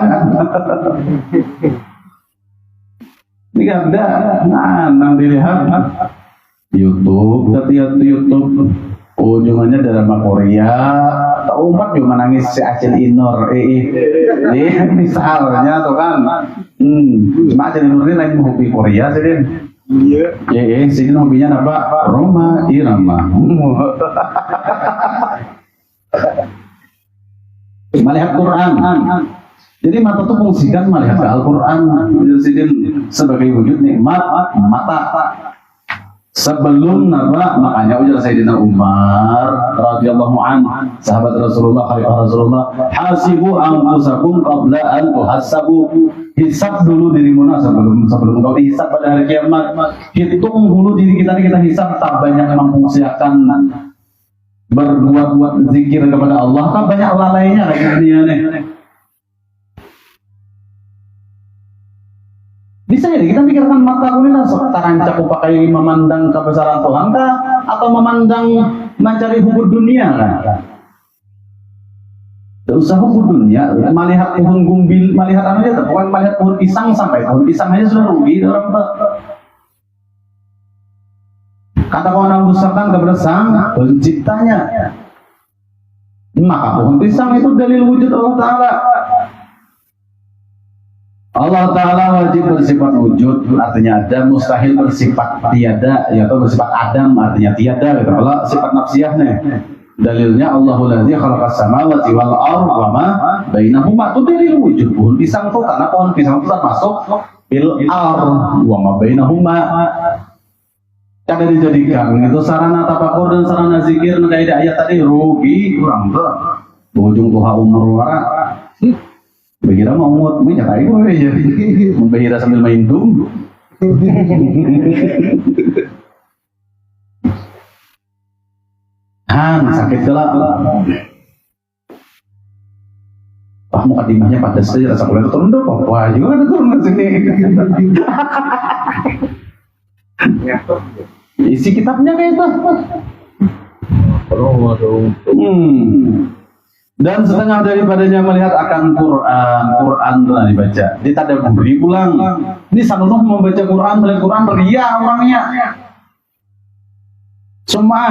ini kan ada nang dilihat YouTube, lihat YouTube ujungannya drama Korea. Umat juga menangis si Acil Inor, misalnya tuh kan. Cuma Acil Inor ini lain hobi Korea sih, Den. Iya. Sini hobinya apa? Roma Irama. Melihat Quran. Jadi mata tuh fungsikan melihat ke Al-Quran. Sebagai wujud nikmat mata. Sebelum makanya ujar Sayyidina Umar radhiyallahu an, sahabat Rasulullah, khalifah Rasulullah, hasibu anfusakum qabla an tuhasabu. Hisab dulu dirimu sebelum kau dihisab pada hari kiamat. Hitung dulu diri kita hisab, tak banyak memfungsikan berbuat zikir kepada Allah, tak banyak lalainya lagi dunia nih. Bisa jadi kita pikirkan mata aku ini tarancap pakai memandang kebesaran Tuhan kah, atau memandang mencari hubur dunia kan? Tidak usah hubur dunia, melihat pohon gumbil, melihat aja, bukan melihat pohon pisang, sampai pohon pisang aja sudah rugi orang tak. Kata kawan usahakan kepada sang penciptanya, maka pohon pisang itu dalil wujud Allah Ta'ala. Allah Ta'ala wajib bersifat wujud, artinya ada, mustahil bersifat tiada, yaitu bersifat adam, artinya tiada. Kalau sifat nafsiyahnya, dalilnya Allahul ladzi khalaqas samawati wal arda wa ma bainahuma, itu dalil wujud. Pohon pisang itu karena pohon pisang itu termasuk bil ard wa ma bainahuma. Kada dijadikan itu sarana tafakur dan sarana zikir, kayak ayat tadi rugi kurang tuh. Bojong tuha umur wara. Behira mau muat, gue nyatai gue aja. Behira sambil main dum. Sakit gelap. Pak mukadimahnya pada saja rasa kulit turun dong. Wah juga ada turun ke sini. Isi kitabnya kayak itu. Dan setengah daripadanya melihat akan Quran telah dibaca, ditadaburi ulang. Ini sanunuh membaca Quran, melihat Quran ria orangnya. Semua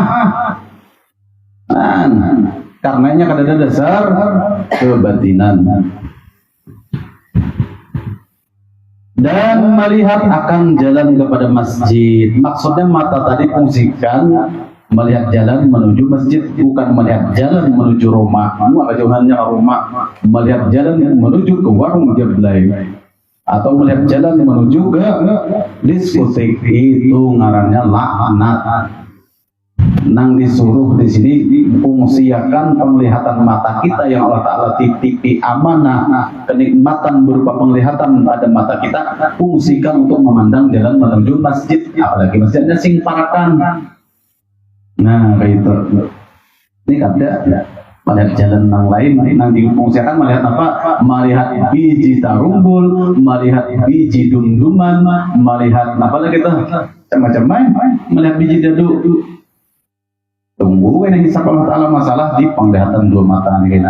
karenanya kada ada dasar kebatinan. Dan melihat akan jalan kepada masjid. Maksudnya mata tadi fungsikan melihat jalan menuju masjid, bukan melihat jalan menuju rumah. Maka jauhannya rumah, melihat jalan menuju ke warung jablay, atau melihat jalan menuju ke diskotik, itu ngarannya laknat. Nang disuruh di sini fungsiakan penglihatan mata kita yang Allah Ta'ala titipi amanah, kenikmatan berupa penglihatan pada mata kita, fungsikan untuk memandang jalan menuju masjid, apalagi masjidnya sing parakan. Nah, kayak itu. Ini ada melihat jalan yang lain, nanti fungsikan melihat apa? Melihat biji tarumbul, melihat biji dumduman, melihat apa lagi itu? Macam-macam, melihat biji dadu. Tunggu ini hisab Allah Ta'ala masalah di penglihatan dua mata ini.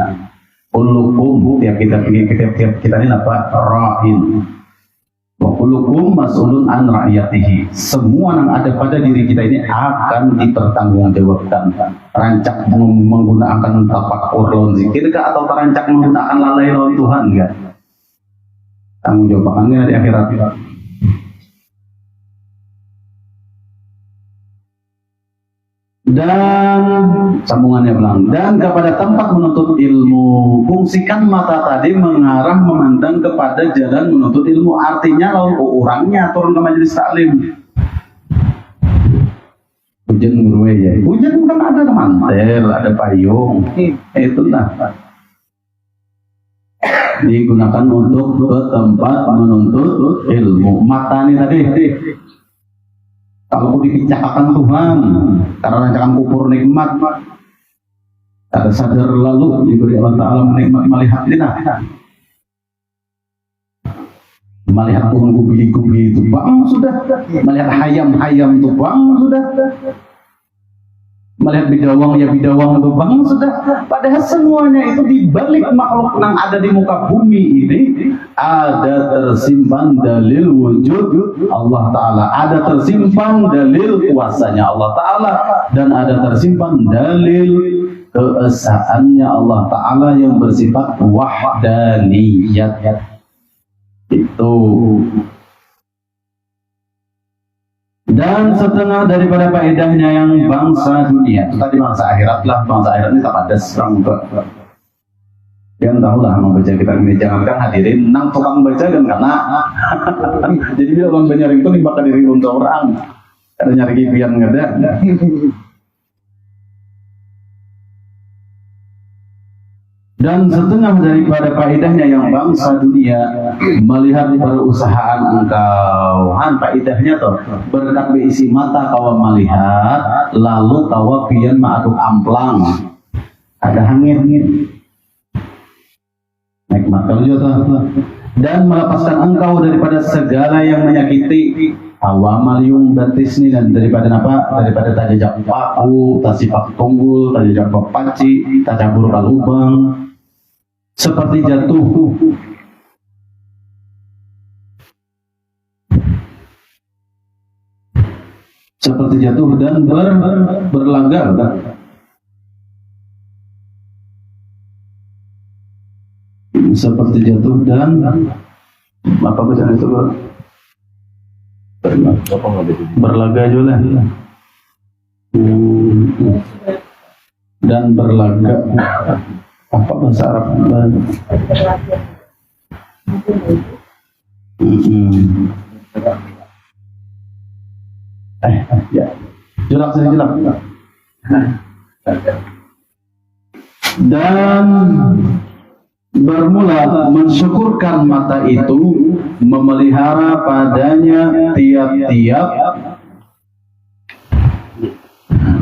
Ulukum tiap kita ini apa? Ra'in. Wakulukum mas'ulun an ra'iyatihi. Semua yang ada pada diri kita ini akan dipertanggungjawabkan. Rancak menggunakan tafakur lawan zikir kah, atau terancak menggunakan lalai lawan Tuhan enggak? Tanggung jawabannya di akhirat. Dan sambungannya bilang, dan kepada tempat menuntut ilmu, fungsikan mata tadi mengarah memandang kepada jalan menuntut ilmu. Artinya lalu orangnya turun ke majelis taklim. Hujan guru ya, hujan kan ada mantel, ada payung, itulah digunakan untuk ke tempat menuntut ilmu. Mata ini tadi kalau dipecahkan Tuhan karena rancangan kubur nikmat, ada sadar lalu diberi Allah Ta'ala menikmati melihat ini, melihat pohon gubi-gubi itu bang sudah, melihat hayam-hayam itu bang sudah, melihat bidawang ya bidawang itu bang sudah, padahal semuanya itu di balik makhluk yang ada di muka bumi ini ada tersimpan dalil wujud Allah Ta'ala, ada tersimpan dalil kuasanya Allah Ta'ala, dan ada tersimpan dalil keesaannya Allah Ta'ala yang bersifat wahdaniyat. Itu. Dan setengah daripada faedahnya yang bangsa dunia, tadi bangsa akhirat lah, bangsa akhirat ini tak ada serang ke. Yang tahu lah membaca kitab ini, jangankan hadirin, nang tukang baca kan karena jadi bila bang banyaring itu nimbak diri untuk orang, ada nyari kipian nggak ada. Dan setengah daripada faedahnya yang bangsa dunia melihat perusahaan engkau, faedahnya tuh berkat beisi mata kau melihat, lalu kau pian ma'aduk amplang, ada angin nikmat kalau juga, dan melepaskan engkau daripada segala yang menyakiti hawa maliung batis ini, dan daripada apa? Daripada tajajak paku, tasipak tunggul, tajajak papaci, tajabur kalubang, seperti jatuh. Seperti jatuh dan berlanggar. Seperti jatuh dan apa bacaan itu? Berlaga juga. Dan berlaga. Apa bahasa Arab? Ya. Jelak saya jelak. Dan bermula mensyukurkan mata itu, memelihara padanya tiap-tiap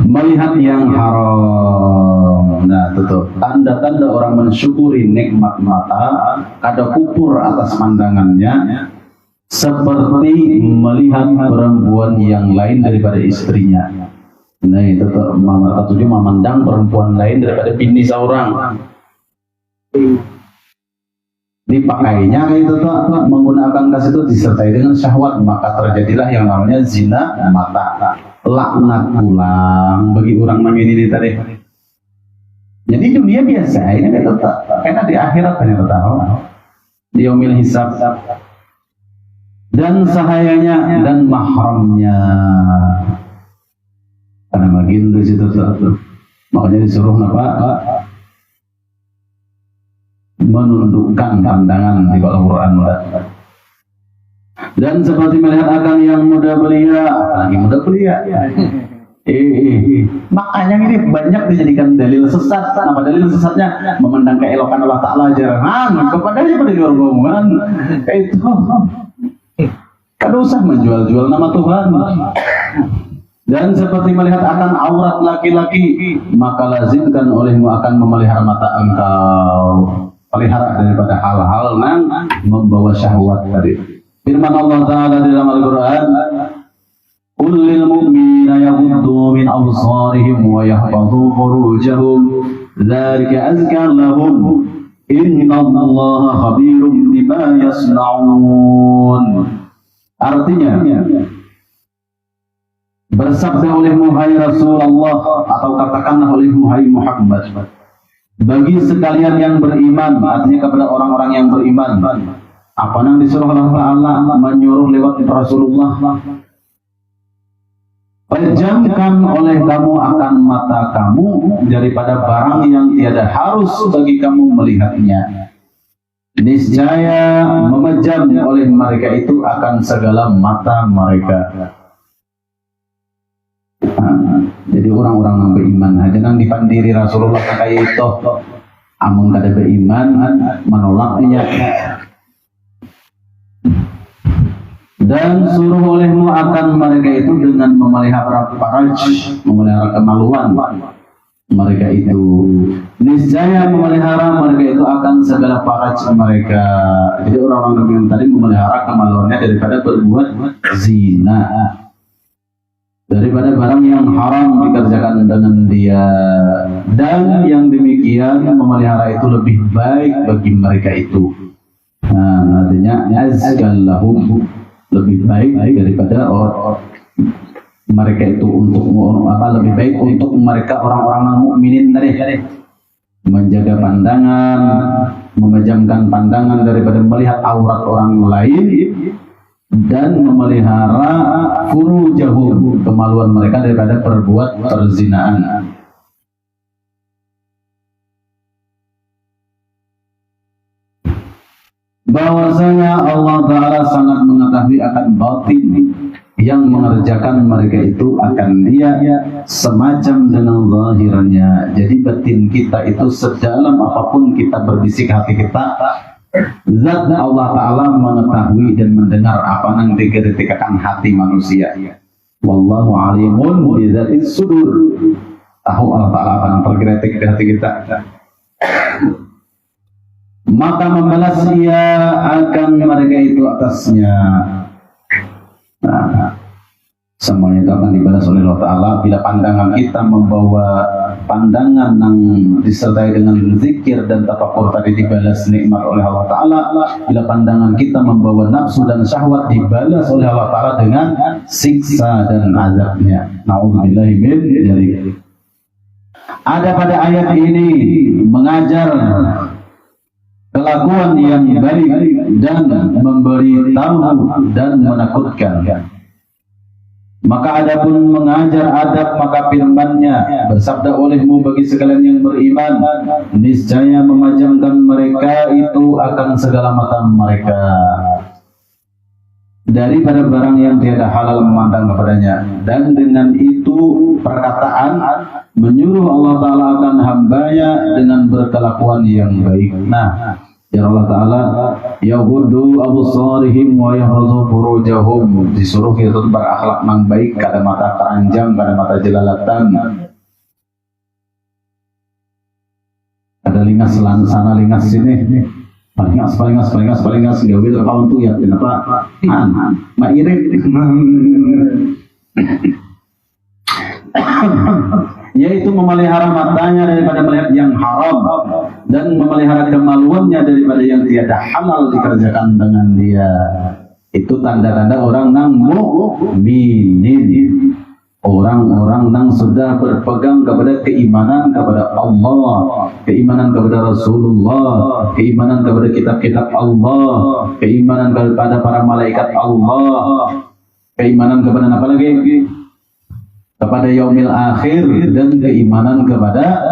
melihat yang haram. Nah, itu tanda-tanda orang mensyukuri nikmat mata, kada kupur atas pandangannya, seperti melihat perempuan yang lain daripada istrinya. Nah, itu tujuh memandang perempuan lain daripada bini seorang. Dipakainya itu tuh menggunakan kas itu disertai dengan syahwat, maka terjadilah yang namanya zina mata. Laknat pulang bagi orang begini tadi. Jadi dunia biasa ini tetap, karena di akhirat hanya tahu di yaumil hisab. Dan sahayanya dan mahramnya, karena bagian di situ tuh, makanya disuruh apa? Menundukkan pandangan di bawah Quran. Dan seperti melihat akan yang muda belia, lagi muda belia. Makanya ini banyak dijadikan dalil sesat. Nama dalil sesatnya memandang keelokan Allah Ta'ala, jangan kepadanya pada luar hubungan. Itu kada usah menjual-jual nama Tuhan. Dan seperti melihat akan aurat laki-laki, maka lazimkan olehmu akan memelihara mata engkau, pelihara daripada hal-hal yang membawa syahwat tadi. Firman Allah Ta'ala di dalam Al-Quran, qul lil mu'minina yaghuddu min absarihim wa yahfadhu furujahum dzalika azka lahum innallaha khabirum bima yasna'un. Artinya, bersabda olehmu hai Rasulullah, atau katakanlah olehmu hai Muhammad, bagi sekalian yang beriman, artinya kepada orang-orang yang beriman, apa yang disuruh Allah Ta'ala menyuruh lewat Rasulullah, pejamkan oleh kamu akan mata kamu daripada barang yang tiada harus bagi kamu melihatnya. Niscaya memejam oleh mereka itu akan segala mata mereka. Jadi orang-orang yang beriman jangan dipandiri Rasulullah kayak itu, amun kada beriman menolaknya. Dan suruh olehmu akan mereka itu dengan memelihara faraj, memelihara kemaluan mereka itu. Niscaya memelihara mereka itu akan segala faraj mereka. Jadi orang-orang yang tadi memelihara kemaluannya daripada berbuat zina. daripada barang yang haram dikerjakan dengan dia, dan yang demikian memelihara itu lebih baik bagi mereka itu. Nah, artinya azkal lahum, lebih baik daripada mereka itu, untuk lebih baik untuk mereka orang-orang mukminin tadi, menjaga pandangan, memejamkan pandangan daripada melihat aurat orang lain, dan memelihara furujahum, kemaluan mereka daripada berbuat perzinaan. Bahwasanya Allah Ta'ala sangat mengetahui akan batin yang mengerjakan mereka itu akan dia semacam dengan zahirannya. Jadi batin kita itu sedalam apapun kita berbisik hati kita, zat Allah Ta'ala mengetahui dan mendengar apa yang digeritikakan hati manusia. Wallahu alimun bizatis sudur. Tahu Allah Ta'ala apa yang tergeritik di hati kita. Maka membalas ia akan mereka itu atasnya. Nah, semuanya itu akan dibalas oleh Allah Ta'ala bila pandangan kita membawa pandangan yang disertai dengan zikir dan tafakur tadi dibalas nikmat oleh Allah Ta'ala. Bila pandangan kita membawa nafsu dan syahwat dibalas oleh Allah Ta'ala dengan siksa dan azabnya. Na'udzubillahi min dzalik. Ada pada ayat ini mengajar kelakuan yang baik dan memberi tahu dan menakutkan. Maka adapun mengajar adab, maka firman-Nya bersabda olehmu bagi sekalian yang beriman, niscaya memajamkan mereka itu akan segala mata mereka daripada barang yang tiada halal memandang kepadanya, dan dengan itu perkataan menyuruh Allah Ta'ala akan hambanya dengan berkelakuan yang baik. Nah, ya Allah Ta'ala yaghuddu absarihim wa yahfazu furujahum, disuruh kita berakhlak yang baik, kada mata keranjang, kada mata jelalatan, ada lingas sana lingas sini, palingas gawe terkawan tuh ya, kenapa mak irit yaitu memelihara matanya daripada melihat yang haram, dan memelihara kemaluannya daripada yang tiada halal dikerjakan dengan dia. Itu tanda-tanda orang yang mukminin, orang-orang yang sudah berpegang kepada keimanan kepada Allah, keimanan kepada Rasulullah, keimanan kepada kitab-kitab Allah, keimanan kepada para malaikat Allah, keimanan kepada apa lagi? Kepada yaumil akhir, dan keimanan kepada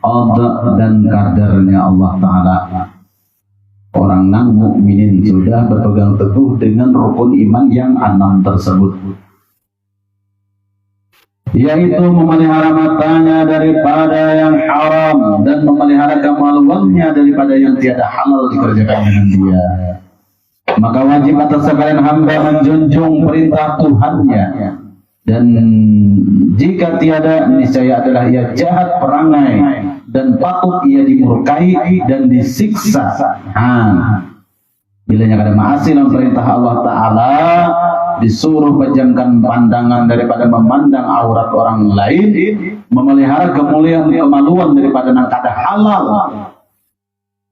qada dan qadarnya Allah Ta'ala. Orang yang mukminin sudah berpegang teguh dengan rukun iman yang 6 tersebut, yaitu memelihara matanya daripada yang haram, dan memelihara kemaluannya daripada yang tiada halal dikerjakan dengan dia. Maka wajib atas sekalian hamba menjunjung perintah Tuhannya, dan jika tiada, niscaya adalah ia jahat perangai dan patut ia dimurkai dan disiksa. Bilanya kada maasi dalam perintah Allah Ta'ala, disuruh pejamkan pandangan daripada memandang aurat orang lain, memelihara kemuliaan kemaluan daripada yang kada halal,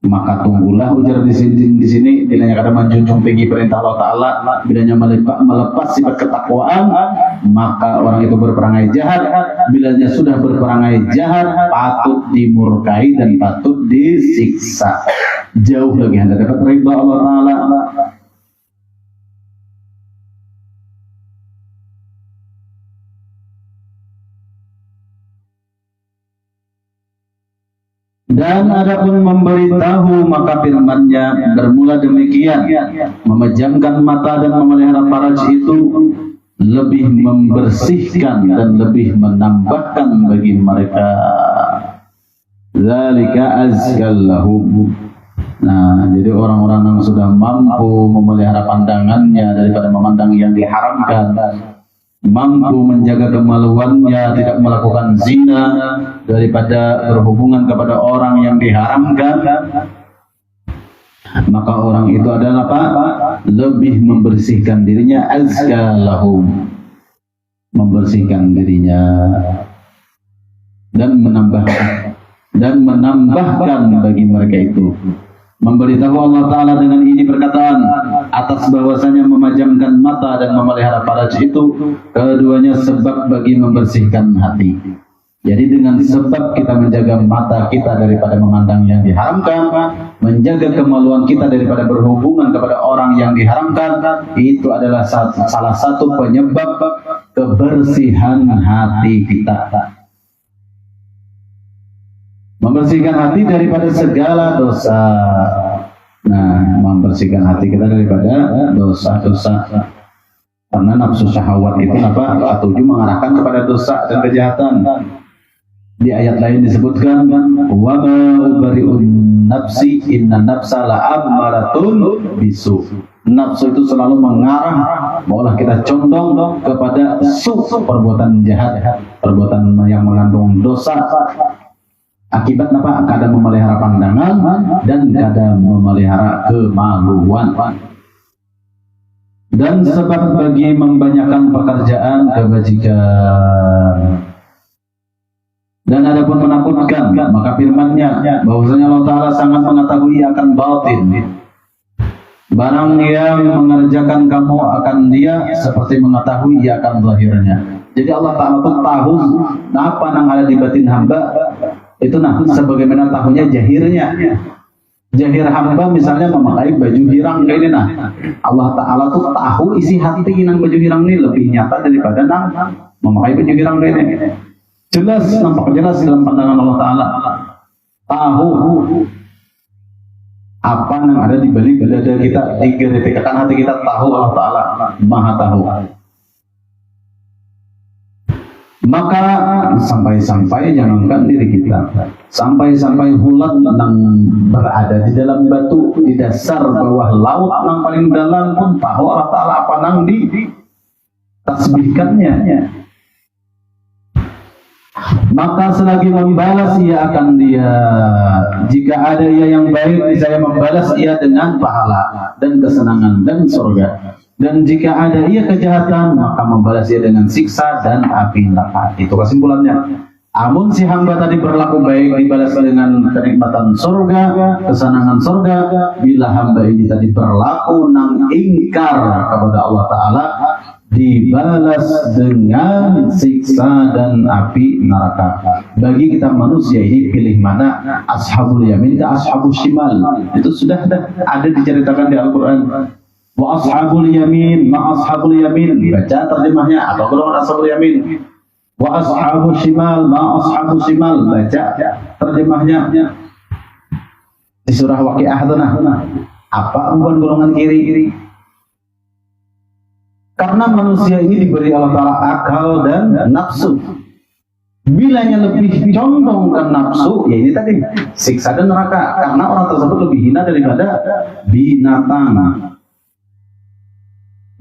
maka tunggulah ujar di sini bilanya kada menjunjung tinggi perintah Allah Ta'ala, bilanya melepas sifat ketakwaan, maka orang itu berperangai jahat. Bilanya sudah berperangai jahat, patut dimurkai dan patut disiksa. Jauh lagi hendak dapat ridha Allah Ta'ala. Dan adapun memberitahu, maka firman-Nya bermula demikian, memejamkan mata dan memelihara faraj itu lebih membersihkan dan lebih menambahkan bagi mereka. Zalika azkal lahum. Nah, jadi orang-orang yang sudah mampu memelihara pandangannya daripada memandang yang diharamkan, mampu menjaga kemaluannya, tidak melakukan zina, daripada berhubungan kepada orang yang diharamkan, maka orang itu adalah apa? Lebih membersihkan dirinya, azka lahum, membersihkan dirinya dan menambahkan bagi mereka itu, memberitahu Allah Ta'ala dengan ini perkataan atas bahwasanya memejamkan mata dan memelihara faraj itu keduanya sebab bagi membersihkan hati. Jadi dengan sebab kita menjaga mata kita daripada memandang yang diharamkan, menjaga kemaluan kita daripada berhubungan kepada orang yang diharamkan, itu adalah salah satu penyebab kebersihan hati kita. Membersihkan hati daripada segala dosa. Nah, membersihkan hati kita daripada dosa-dosa. Karena nafsu syahwat itu ketujuh mengarahkan kepada dosa dan kejahatan. Di ayat lain disebutkan, wa ma ubari'un nafsi inna nafsa la'ammaratun bisu. Nafsu itu selalu mengarah, maulah kita condong kepada perbuatan jahat, perbuatan yang mengandung dosa. Akibat apa? Kadang memelihara pandangan dan kadang memelihara kemaluan. Dan sebab bagi membanyakan pekerjaan kebajikan. Dan adapun menakutkan, maka firman-Nya bahwasanya Allah Ta'ala sangat mengetahui akan batin. Barang yang mengerjakan kamu akan dia seperti mengetahui ia akan zahirnya. Jadi Allah Ta'ala itu tahu apa yang ada di batin hamba. Itu sebagaimana tahunya jahirnya. Jahir hamba misalnya memakai baju hirang kayak ini Allah Ta'ala tuh tahu isi hati nang baju hirang ini lebih nyata daripada memakai baju hirang kayak ini. Jelas, nampak jelas dalam pandangan Allah Ta'ala. Tahu apa yang ada di balik dada kita, di ketikatan hati kita, tahu Allah Ta'ala, maha tahu. Maka sampai-sampai jangankan diri kita, sampai-sampai ulat yang berada di dalam batu, di dasar bawah laut yang paling dalam pun tahu Allah Ta'ala apa yang ditasbihkannya. Maka selagi membalas ia akan dia. Jika ada ia yang baik, saya membalas ia dengan pahala dan kesenangan dan surga. Dan jika ada ia kejahatan, maka membalas ia dengan siksa dan api neraka. Itu kesimpulannya. Amun si hamba tadi berlaku baik, dibalas dengan kenikmatan surga, kesenangan surga. Bila hamba ini tadi berlaku nang ingkar kepada Allah Ta'ala, dibalas dengan siksa dan api neraka. Bagi kita manusia ini pilih mana, ashabul yamin ke ashabul shimal. Itu sudah ada diceritakan di Al-Quran. Wa ashabul yamin ma ashabul yamin. Baca terjemahnya apa golongan ashabul yamin. Wa ashabul shimal ma ashabul shimal. Baca terjemahnya di surah Waqiah. Apa golongan kiri. Karena manusia ini diberi Allah Ta'ala akal dan nafsu. Bilanya lebih condong ke nafsu, ya ini tadi siksa dan neraka. Karena orang tersebut lebih hina daripada binatang.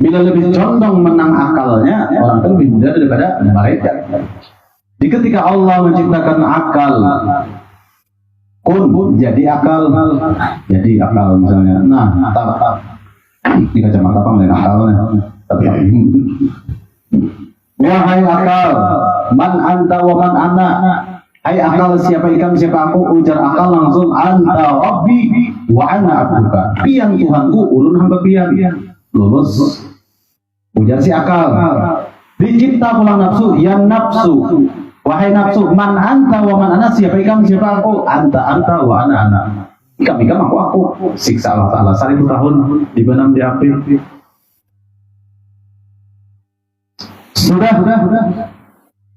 Bila lebih condong menang akalnya, orang itu lebih mudah daripada malaikat. Jadi ketika Allah menciptakan akal, kun jadi akal misalnya. Nah, ini kacamata apa melihat akalnya? Wahai akal, man anta wa man ana. Hai akal, siapa ikam siapa aku? Ujar akal langsung, anta rabbi wa ana abduka. Pian Tuhanku, ulun hamba pian. Lulus. Ujar si akal. Dicipta pula nafsu, ya nafsu. Wahai nafsu, man anta wa man ana. Siapa ikam siapa aku? Anta wa ana. Ikam aku. Siksa Allah Ta'ala 1000 tahun dibenam di api. Sudah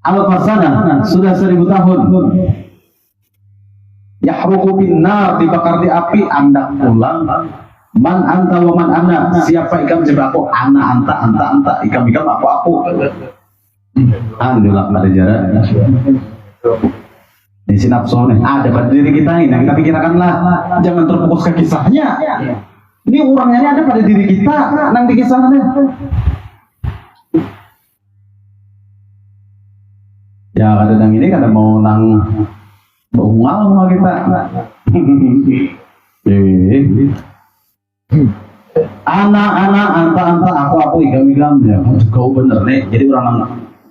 al-fasana, sudah 1000 tahun. Yahruqu bin nar, dibakar di api. Anda pulang. Man anta wa man ana. Siapa ikam siapa aku? Ana anta. Ikam aku. Alhamdulillah pada jarak. Di sinapso ada pada diri kita ini. Kita pikirkanlah, jangan terfokus ke kisahnya. Ini orangnya ini ada pada diri kita. Nang di kisahnya. Ya kadang ini kadang mau nang bungal sama kita. Anak, anta, aku, igam ya. Kau bener nih. Jadi orang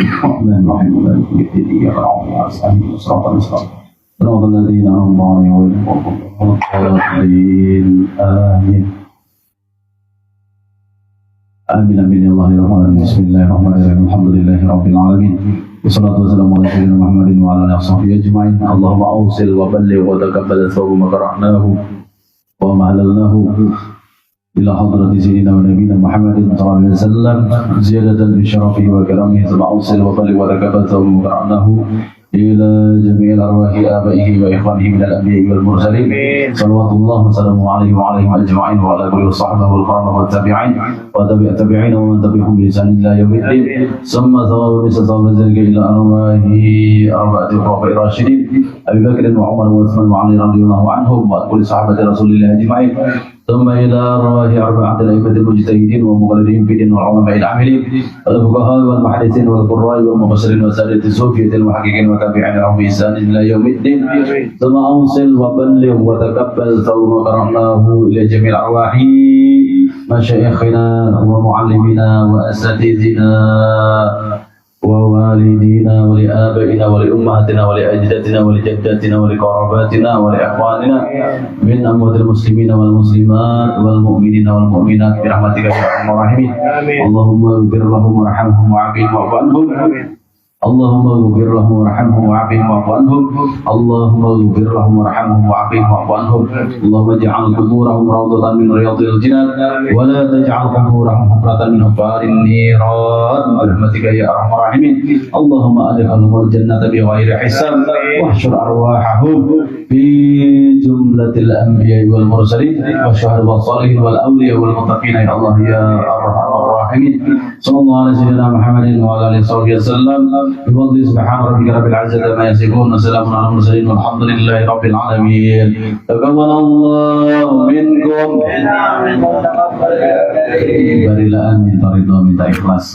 الرحمن الرحيم مالك يوم الدين إياك نعبد وإياك نستعين صراط المستقيم صراط الذين أنعمت عليهم غير المغضوب عليهم آمين آمين آمين يا الله يا رحمن بسم الله الرحمن الرحيم الحمد لله رب العالمين والصلاة والسلام على سيدنا محمد وعلى آله وصحبه أجمعين اللهم أوصل وبلغ وتقبل ثواب ما قرأناه وما هللناه إلى حضرة سيدنا ونبينا محمد صلى الله عليه وسلم زيادة بشرفه وكرمه ثم أوصل وبلغ وتقبل ثواب ما قرأناه إلى جميع الأرواح آبائه وإخوانه من الأنبياء والمرسلين صلوات الله وسلامه عليه وعليهم أجمعين وعلى كل الصحابة والقرآن والتابعين وتابع التابعين ومن تبعهم بإحسان إلى يوم الدين ثم ثواب ثواب ذلك إلى أرواح أربعة الخلفاء الراشدين أبي بكر وعمر وعثمان وعلي رضي الله عنهم وكل صحابة رسول الله أجمعين ثم إلى أرواح أربعة الأئمة المجتهدين ومقلدين في الدين والعلماء العاملين والفقهاء والمحدثين والقراء والمبشرين وسادة الصوفية المحققين وتابعين لهم بإحسان إلى يوم الدين ثم أوصل وبلغ وتقبل ثواب ما قرأناه إلى جميع الأرواح مشايخنا ومعلمينا وأساتذتنا ووالدينا ولآبائنا ولأمهاتنا ولأجدادنا ولجداتنا ولقراباتنا ولإخواننا من أموات المسلمين والمسلمات والمؤمنين والمؤمنات برحمتك يا أرحم الراحمين اللهم اغفر لهم وارحمهم وعافهم واعف عنهم اللهم اغفر لهم وارحمهم وعافهم واعف عنهم اللهم اغفر لهم وارحمهم وعافهم واعف عنهم اللهم اجعل قبورهم روضة من رياض الجنان ولا تجعل قبورهم حفرة من حفار النيران برحمتك يا ارحم الراحمين اللهم ادخلهم الجنة بغير حساب واحشر ارواحهم في جملة الانبياء والمرسلين والشهداء والصالحين والاولياء والمتقين يا الله يا ارحم الراحمين صلى الله على سيدنا محمد وعلى اله وصحبه وسلم بفضل سبحان ربك رب العزة ما يصفون وسلام على المرسلين والحمد لله رب العالمين تقبل الله منكم berilah amin ridho minta ikhlas